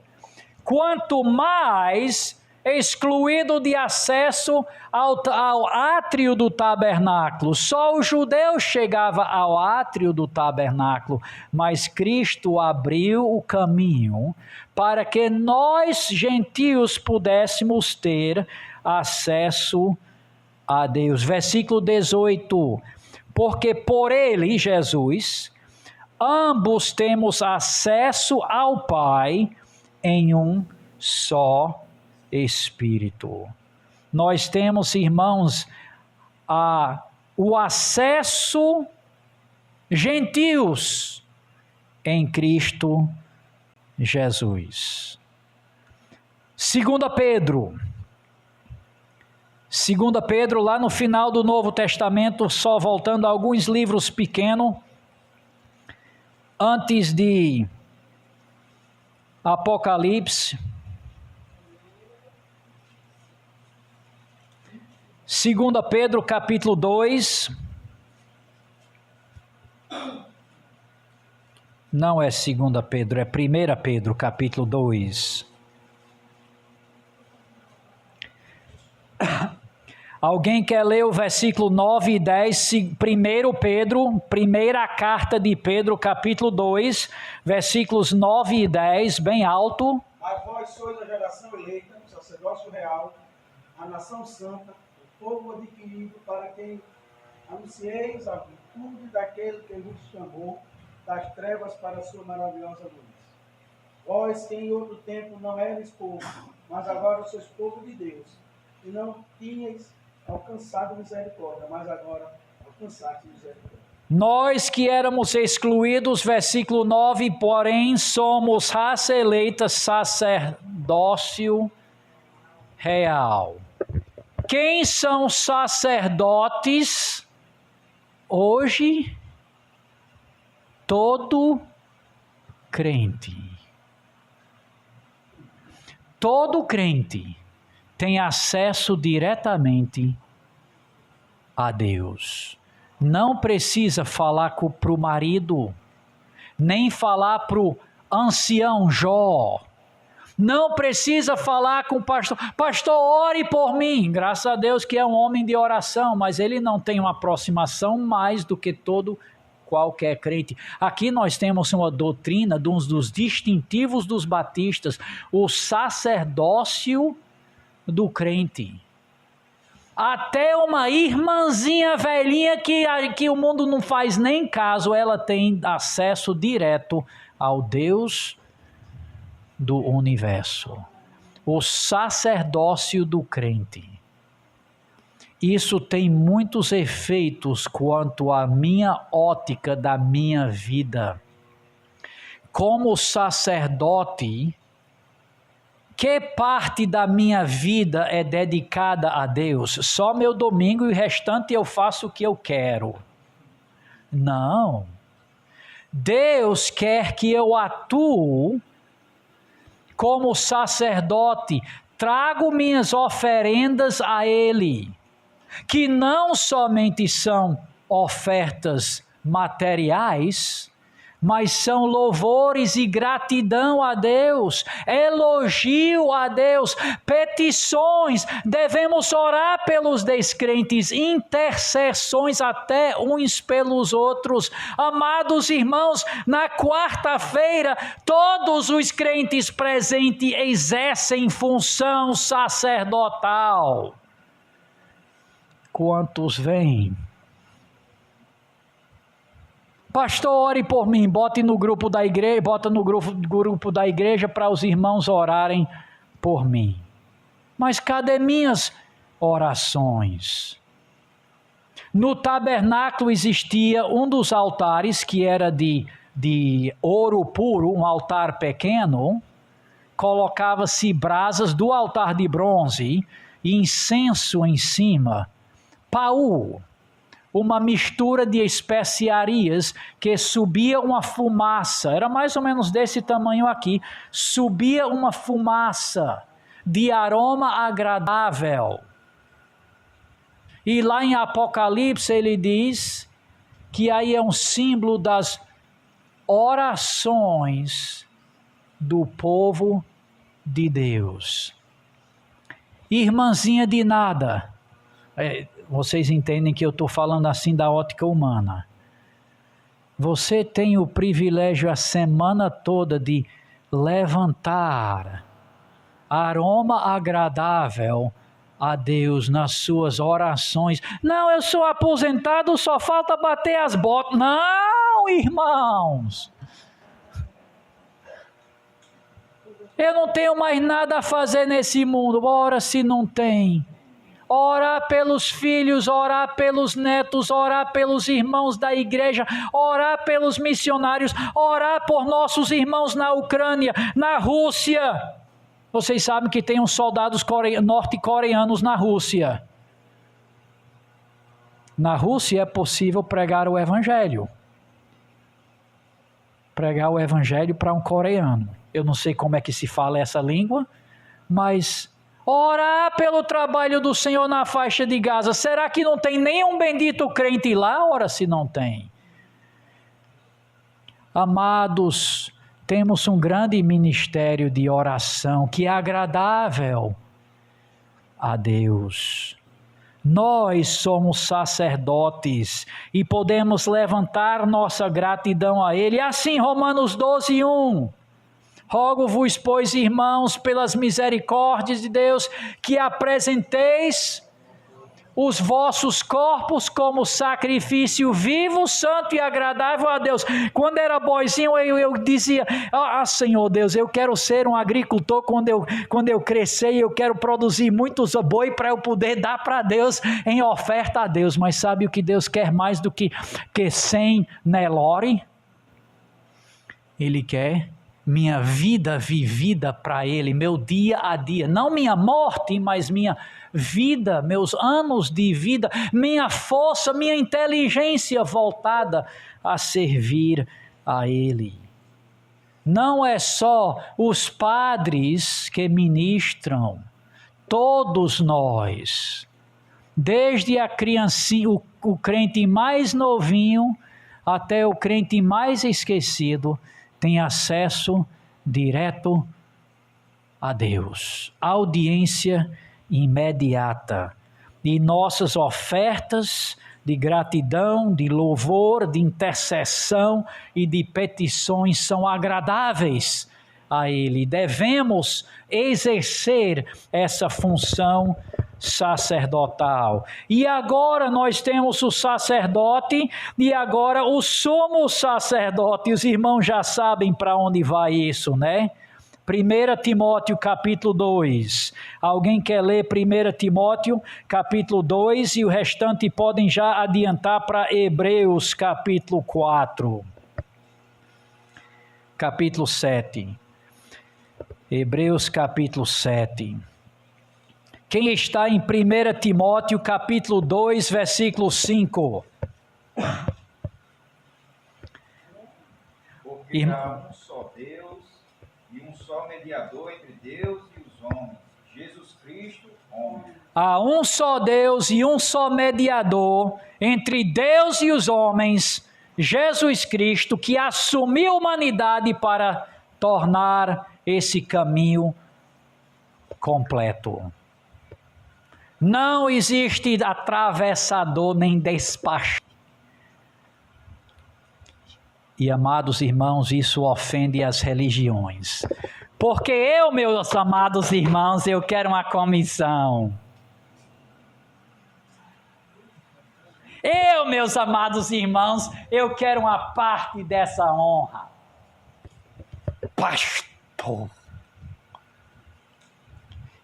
Quanto mais excluído de acesso ao átrio do tabernáculo. Só os judeus chegavam ao átrio do tabernáculo, mas Cristo abriu o caminho para que nós, gentios, pudéssemos ter acesso a Deus. Versículo 18. Porque por ele, Jesus, ambos temos acesso ao Pai em um só Espírito. Nós temos, irmãos, o acesso gentios em Cristo Jesus. 2 Pedro, lá no final do Novo Testamento, só voltando a alguns livros pequenos, antes de Apocalipse. 2 Pedro capítulo 2. Não é 2 Pedro, é 1 Pedro capítulo 2. Alguém quer ler o versículo 9 e 10, 1 Pedro, primeira carta de Pedro, capítulo 2, versículos 9 e 10, bem alto. Mas vós sois a geração eleita, o sacerdócio real, a nação santa, o povo adquirido, para quem anuncieis a virtude daquele que vos chamou das trevas para a sua maravilhosa luz. Vós que em outro tempo não eres povo, mas agora sois povo de Deus, e não tinhais alcançado misericórdia, mas agora alcançaste misericórdia. Nós que éramos excluídos, versículo 9, porém somos raça eleita, sacerdócio real. Quem são sacerdotes hoje? Todo crente. Todo crente tem acesso diretamente a Deus. Não precisa falar para o marido, nem falar para o ancião Jó. Não precisa falar com o pastor. Pastor, ore por mim. Graças a Deus que é um homem de oração, mas ele não tem uma aproximação mais do que qualquer crente. Aqui nós temos uma doutrina de um dos distintivos dos batistas, o sacerdócio do crente. Até uma irmãzinha velhinha que o mundo não faz nem caso, ela tem acesso direto ao Deus do universo. O sacerdócio do crente. Isso tem muitos efeitos quanto à minha ótica da minha vida. Como sacerdote, que parte da minha vida é dedicada a Deus? Só meu domingo e o restante eu faço o que eu quero. Não. Deus quer que eu atue como sacerdote, trago minhas oferendas a Ele, que não somente são ofertas materiais, mas são louvores e gratidão a Deus, elogio a Deus, petições, devemos orar pelos descrentes, intercessões até uns pelos outros. Amados irmãos, na quarta-feira, todos os crentes presentes exercem função sacerdotal. Quantos vêm? Pastor, ore por mim, bota no grupo da igreja para os irmãos orarem por mim. Mas cadê minhas orações? No tabernáculo existia um dos altares que era de ouro puro, um altar pequeno. Colocava-se brasas do altar de bronze e incenso em cima. Paú, uma mistura de especiarias que subia uma fumaça, era mais ou menos desse tamanho aqui, subia uma fumaça de aroma agradável. E lá em Apocalipse ele diz que aí é um símbolo das orações do povo de Deus. Irmãzinha de nada. Vocês entendem que eu estou falando assim da ótica humana. Você tem o privilégio a semana toda de levantar aroma agradável a Deus nas suas orações. Não, eu sou aposentado, só falta bater as botas. Não, irmãos. Eu não tenho mais nada a fazer nesse mundo. Ora, se não tem. Orar pelos filhos, orar pelos netos, orar pelos irmãos da igreja, orar pelos missionários, orar por nossos irmãos na Ucrânia, na Rússia. Vocês sabem que tem uns soldados norte-coreanos na Rússia. Na Rússia é possível pregar o evangelho. Pregar o evangelho para um coreano. Eu não sei como é que se fala essa língua, mas orar pelo trabalho do Senhor na faixa de Gaza. Será que não tem nenhum bendito crente lá? Ora, se não tem. Amados, temos um grande ministério de oração que é agradável a Deus. Nós somos sacerdotes e podemos levantar nossa gratidão a Ele. Assim, Romanos 12:1. Rogo-vos, pois, irmãos, pelas misericórdias de Deus, que apresenteis os vossos corpos como sacrifício vivo, santo e agradável a Deus. Quando era boizinho, eu dizia, Senhor Deus, eu quero ser um agricultor quando eu crescer, eu quero produzir muitos boi para eu poder dar para Deus em oferta a Deus. Mas sabe o que Deus quer mais do que 100 Nelore? Ele quer minha vida vivida para Ele, meu dia a dia, não minha morte, mas minha vida, meus anos de vida, minha força, minha inteligência voltada a servir a Ele. Não é só os padres que ministram, todos nós, desde a criancinha, o crente mais novinho até o crente mais esquecido, tem acesso direto a Deus, audiência imediata, e nossas ofertas de gratidão, de louvor, de intercessão e de petições são agradáveis a Ele. Devemos exercer essa função sacerdotal. E agora nós temos o sacerdote e agora o sumo sacerdote. Os irmãos já sabem para onde vai isso, né? 1 Timóteo capítulo 2. Alguém quer ler 1 Timóteo capítulo 2 e o restante podem já adiantar para Hebreus capítulo 4. Capítulo 7. Hebreus capítulo 7. Quem está em 1 Timóteo capítulo 2, versículo 5? Porque há um só Deus e um só mediador entre Deus e os homens, Jesus Cristo, homem. Há um só Deus e um só mediador entre Deus e os homens, Jesus Cristo, que assumiu a humanidade para tornar esse caminho completo. Não existe atravessador nem despachante. E, amados irmãos, isso ofende as religiões. Porque eu, meus amados irmãos, eu quero uma comissão. Eu, meus amados irmãos, eu quero uma parte dessa honra. Pastor.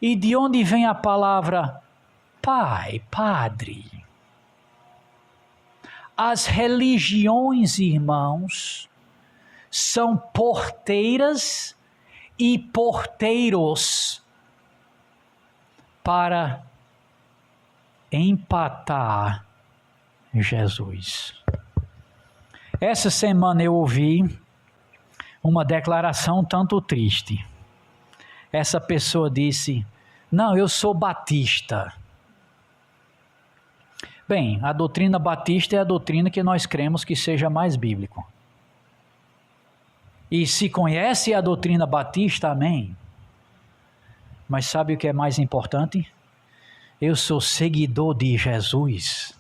E de onde vem a palavra pai, padre? As religiões, irmãos, são porteiras e porteiros para empatar Jesus. Essa semana eu ouvi uma declaração tanto triste. Essa pessoa disse: não, eu sou batista. Bem, a doutrina batista é a doutrina que nós cremos que seja mais bíblico. E se conhece a doutrina batista, amém. Mas sabe o que é mais importante? Eu sou seguidor de Jesus.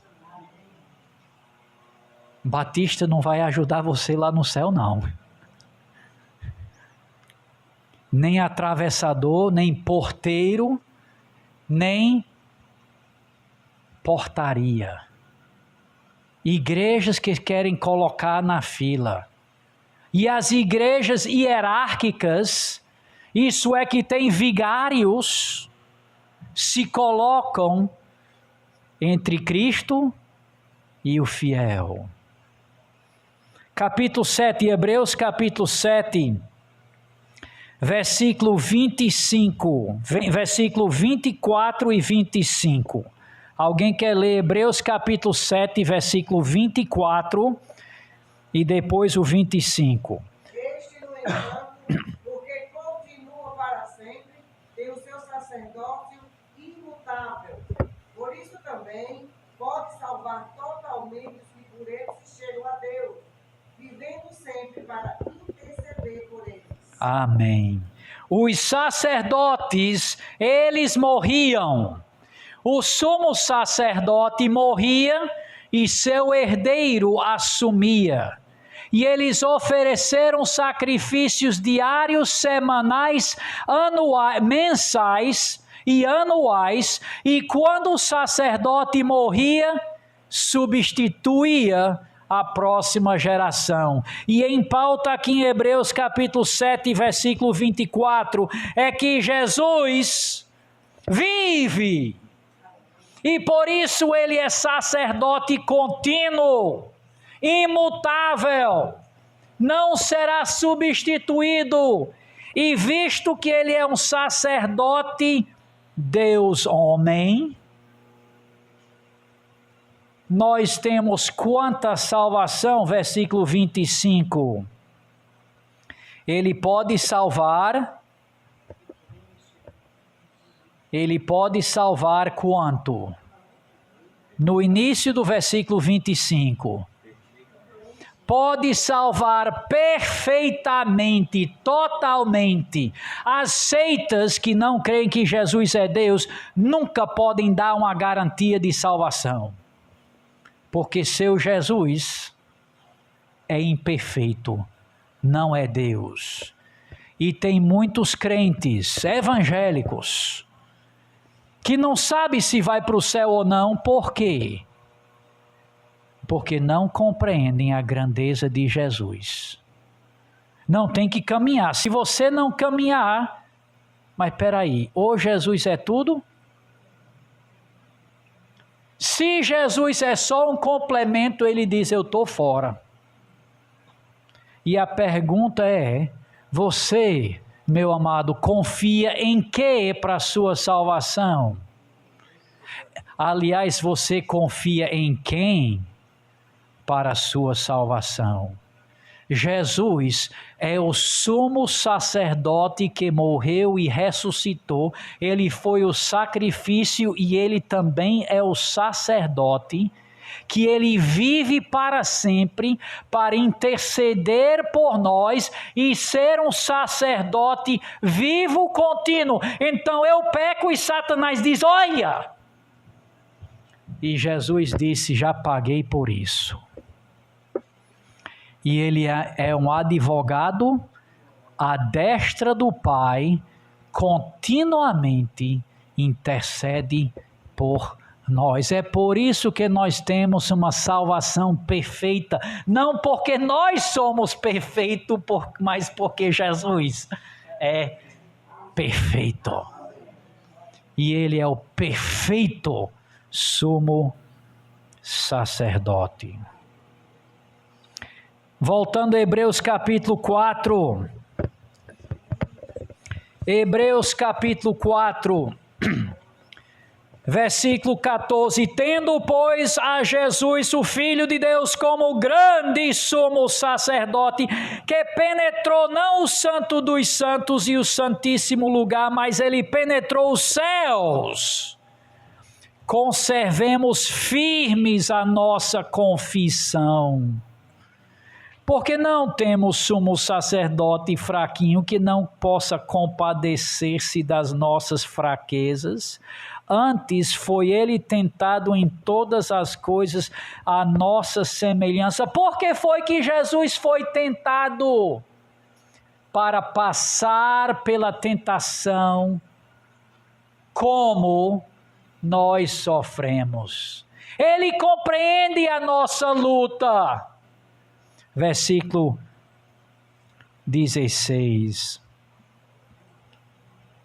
Batista não vai ajudar você lá no céu, não. Nem atravessador, nem porteiro, nem portaria. Igrejas que querem colocar na fila. E as igrejas hierárquicas, isso é que tem vigários, se colocam entre Cristo e o fiel. Capítulo 7, Hebreus capítulo 7, versículo 25, versículo 24 e 25. Alguém quer ler Hebreus capítulo 7, versículo 24 e depois o 25. Este, no entanto, porque continua para sempre, tem o seu sacerdócio imutável. Por isso também pode salvar totalmente os que por ele se chegam a Deus, vivendo sempre para interceder por eles. Amém. Os sacerdotes, eles morriam. O sumo sacerdote morria e seu herdeiro assumia. E eles ofereceram sacrifícios diários, semanais, anuais, mensais e anuais. E quando o sacerdote morria, substituía a próxima geração. E em pauta aqui em Hebreus capítulo 7, versículo 24, é que Jesus vive. E por isso ele é sacerdote contínuo, imutável, não será substituído. E visto que ele é um sacerdote, Deus homem, nós temos quanta salvação? Versículo 25. Ele pode salvar quanto? No início do versículo 25. Pode salvar perfeitamente, totalmente. As seitas que não creem que Jesus é Deus nunca podem dar uma garantia de salvação. Porque seu Jesus é imperfeito, não é Deus. E tem muitos crentes evangélicos que não sabem se vai para o céu ou não. Por quê? Porque não compreendem a grandeza de Jesus. Não tem que caminhar. Se você não caminhar, mas peraí, ou Jesus é tudo? Se Jesus é só um complemento, ele diz, eu estou fora. E a pergunta é, você, meu amado, confia em quê para a sua salvação? Aliás, você confia em quem para a sua salvação? Jesus é o sumo sacerdote que morreu e ressuscitou. Ele foi o sacrifício e ele também é o sacerdote que ele vive para sempre para interceder por nós e ser um sacerdote vivo, contínuo. Então eu peco e Satanás diz, olha! E Jesus disse, já paguei por isso. E ele é um advogado à destra do Pai, continuamente intercede por nós. É por isso que nós temos uma salvação perfeita, não porque nós somos perfeitos, mas porque Jesus é perfeito. E ele é o perfeito sumo sacerdote. Voltando a Hebreus capítulo 4. Hebreus capítulo 4, versículo 14. Tendo, pois, a Jesus, o Filho de Deus, como grande sumo sacerdote, que penetrou não o santo dos santos e o santíssimo lugar, mas ele penetrou os céus. Conservemos firmes a nossa confissão. Porque não temos sumo sacerdote fraquinho que não possa compadecer-se das nossas fraquezas. Antes foi ele tentado em todas as coisas à nossa semelhança. Por que foi que Jesus foi tentado? Para passar pela tentação como nós sofremos. Ele compreende a nossa luta. Versículo 16.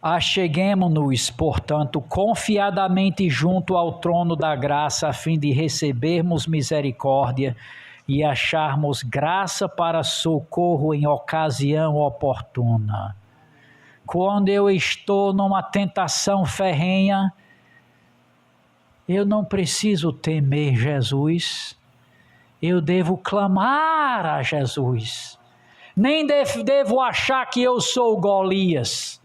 Acheguemo-nos, portanto, confiadamente junto ao trono da graça, a fim de recebermos misericórdia e acharmos graça para socorro em ocasião oportuna. Quando eu estou numa tentação ferrenha, eu não preciso temer Jesus, eu devo clamar a Jesus. Nem devo achar que eu sou Golias,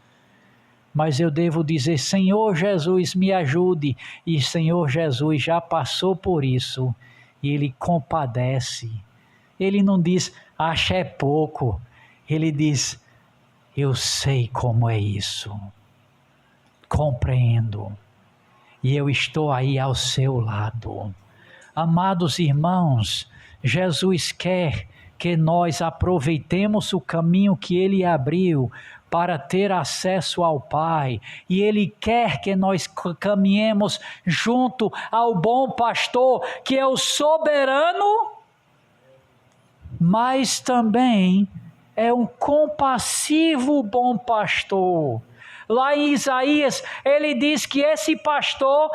mas eu devo dizer: Senhor Jesus, me ajude. E Senhor Jesus já passou por isso. E Ele compadece. Ele não diz, acha é pouco. Ele diz, eu sei como é isso. Compreendo. E eu estou aí ao seu lado. Amados irmãos, Jesus quer que nós aproveitemos o caminho que Ele abriu para ter acesso ao Pai, e Ele quer que nós caminhemos junto ao bom pastor, que é o soberano, mas também é um compassivo bom pastor. Lá em Isaías, ele diz que esse pastor,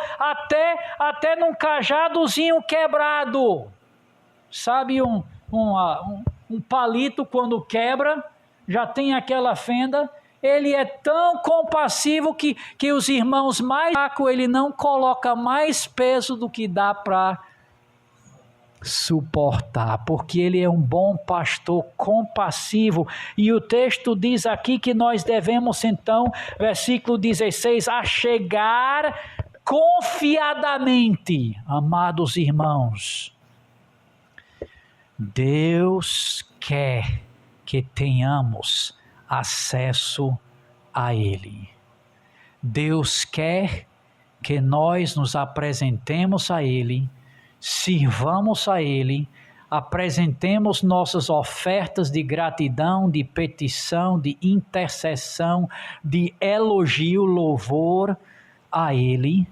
até num cajadozinho quebrado, sabe, um palito quando quebra, já tem aquela fenda, ele é tão compassivo que os irmãos mais fracos, ele não coloca mais peso do que dá para suportar, porque ele é um bom pastor compassivo. E o texto diz aqui que nós devemos então, versículo 16, achegar confiadamente, amados irmãos. Deus quer que tenhamos acesso a Ele. Deus quer que nós nos apresentemos a Ele, sirvamos a Ele, apresentemos nossas ofertas de gratidão, de petição, de intercessão, de elogio, louvor a Ele.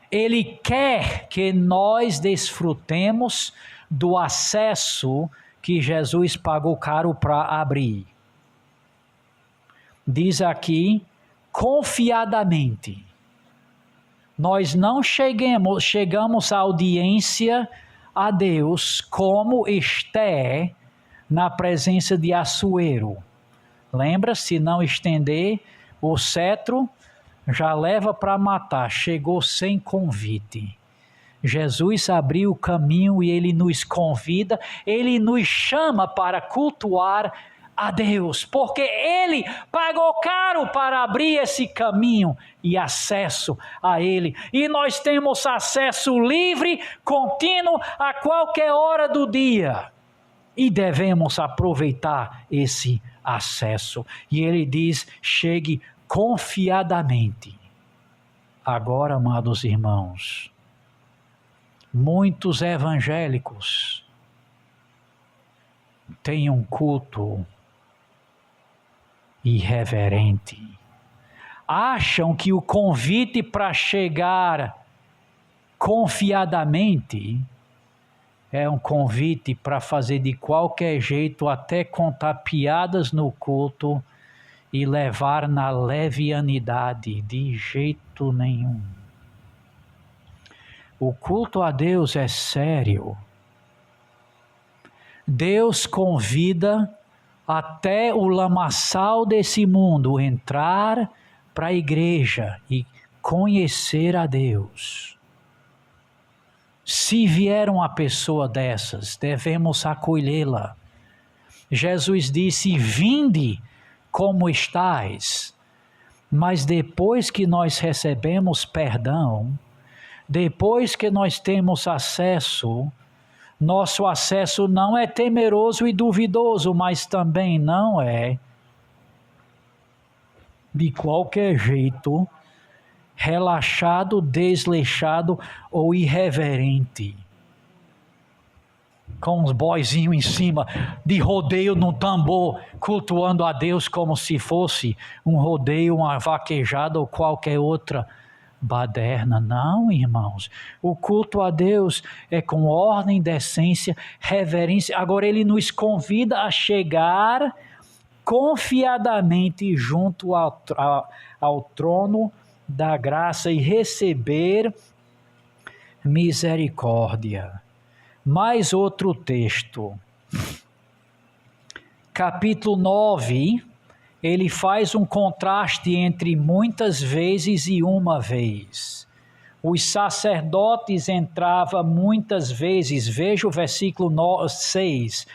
Ele quer que nós desfrutemos do acesso que Jesus pagou caro para abrir. Diz aqui, confiadamente. Nós não chegamos à audiência a Deus como Esther na presença de Assuero. Lembra, se não estender o cetro, já leva para matar. Chegou sem convite. Jesus abriu o caminho e Ele nos convida, Ele nos chama para cultuar a Deus, porque Ele pagou caro para abrir esse caminho e acesso a Ele. E nós temos acesso livre, contínuo, a qualquer hora do dia. E devemos aproveitar esse acesso. E Ele diz, chegue confiadamente. Agora, amados irmãos, muitos evangélicos têm um culto irreverente. Acham que o convite para chegar confiadamente é um convite para fazer de qualquer jeito, até contar piadas no culto e levar na levianidade. De jeito nenhum. O culto a Deus é sério. Deus convida até o lamaçal desse mundo entrar para a igreja e conhecer a Deus. Se vier uma pessoa dessas, devemos acolhê-la. Jesus disse, vinde como estais. Mas depois que nós recebemos perdão, depois que nós temos acesso, Nosso acesso não é temeroso e duvidoso, mas também não é, de qualquer jeito, relaxado, desleixado ou irreverente. Com os boizinhos em cima, de rodeio no tambor, cultuando a Deus como se fosse um rodeio, uma vaquejada ou qualquer outra baderna. Não, irmãos. O culto a Deus é com ordem, decência, reverência. Agora ele nos convida a chegar confiadamente junto ao trono da graça e receber misericórdia. Mais outro texto. Capítulo 9, ele faz um contraste entre muitas vezes e uma vez. Os sacerdotes entravam muitas vezes, veja o versículo 6.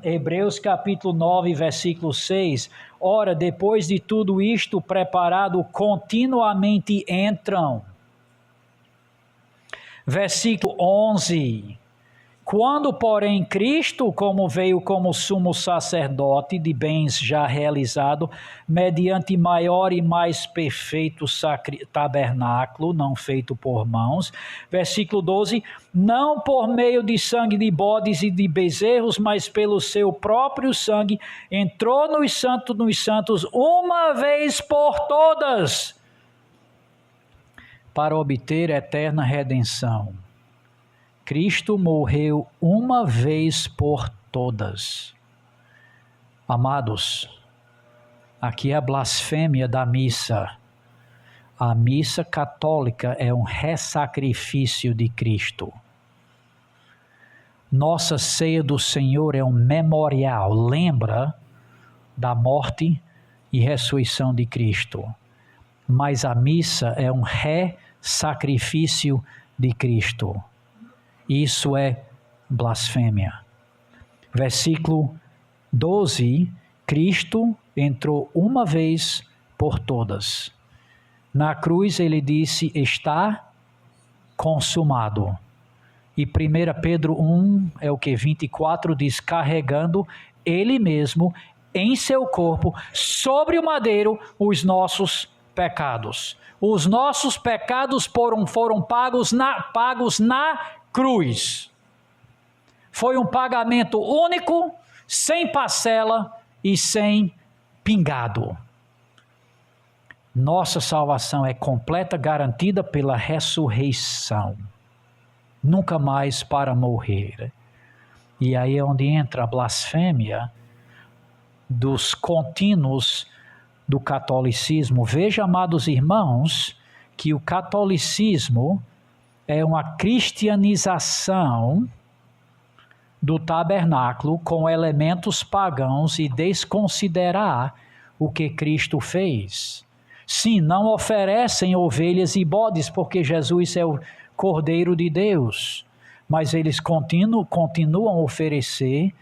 Hebreus capítulo 9, versículo 6. Ora, depois de tudo isto preparado, continuamente entram. Versículo 11. Quando, porém, Cristo, como veio como sumo sacerdote de bens já realizado, mediante maior e mais perfeito tabernáculo, não feito por mãos. Versículo 12. Não por meio de sangue de bodes e de bezerros, mas pelo seu próprio sangue, entrou nos santos dos santos uma vez por todas, para obter eterna redenção. Cristo morreu uma vez por todas. Amados, aqui é a blasfêmia da missa. A missa católica é um ressacrifício de Cristo. Nossa ceia do Senhor é um memorial, lembra da morte e ressurreição de Cristo. Mas a missa é um ressacrifício de Cristo. Isso é blasfêmia. Versículo 12, Cristo entrou uma vez por todas. Na cruz ele disse, está consumado. E 1 Pedro 1, 24, diz, carregando ele mesmo em seu corpo, sobre o madeiro, os nossos pecados. Os nossos pecados foram pagos na cruz. Foi um pagamento único, sem parcela e sem pingado. Nossa salvação é completa, garantida pela ressurreição. Nunca mais para morrer. E aí é onde entra a blasfêmia dos contínuos do catolicismo. Veja, amados irmãos, que o catolicismo é uma cristianização do tabernáculo com elementos pagãos e desconsiderar o que Cristo fez. Sim, não oferecem ovelhas e bodes, porque Jesus é o Cordeiro de Deus, mas eles continuam a oferecer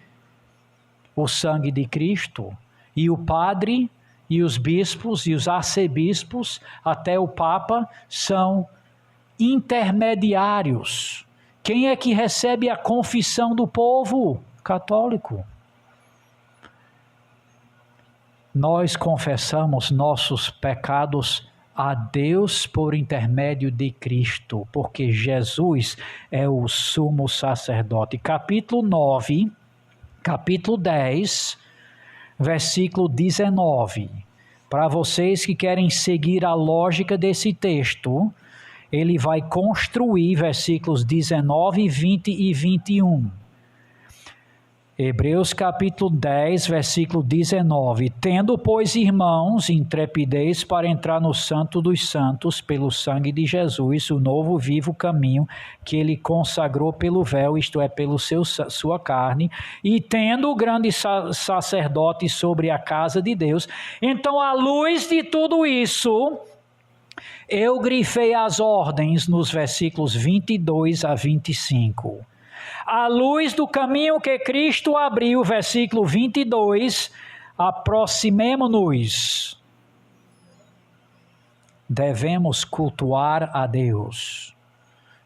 o sangue de Cristo. E o padre, e os bispos, e os arcebispos, até o Papa, são intermediários. Quem é que recebe a confissão do povo católico? Nós confessamos nossos pecados a Deus por intermédio de Cristo, porque Jesus é o sumo sacerdote. Capítulo 9, capítulo 10, versículo 19. Para vocês que querem seguir a lógica desse texto, ele vai construir versículos 19, 20 e 21. Hebreus capítulo 10, versículo 19. Tendo, pois, irmãos, intrepidez para entrar no Santo dos Santos, pelo sangue de Jesus, o novo vivo caminho que ele consagrou pelo véu, isto é, pelo sua carne, e tendo o grande sacerdote sobre a casa de Deus. Então, à luz de tudo isso, eu grifei as ordens nos versículos 22 a 25. À luz do caminho que Cristo abriu, versículo 22, aproximemo-nos. Devemos cultuar a Deus.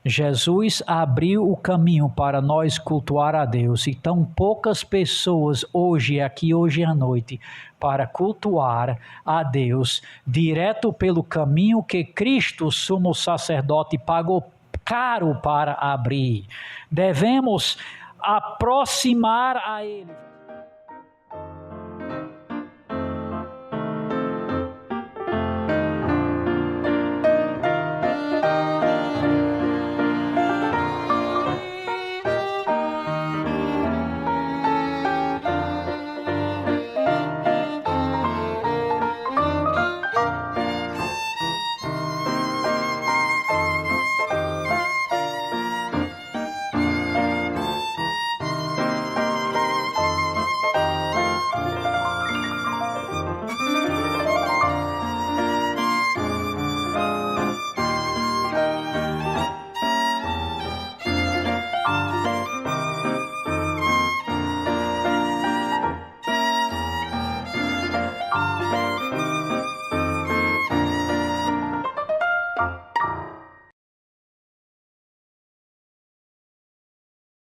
Jesus abriu o caminho para nós cultuar a Deus e tão poucas pessoas hoje à noite para cultuar a Deus direto pelo caminho que Cristo, sumo sacerdote, pagou caro para abrir. Devemos aproximar a Ele.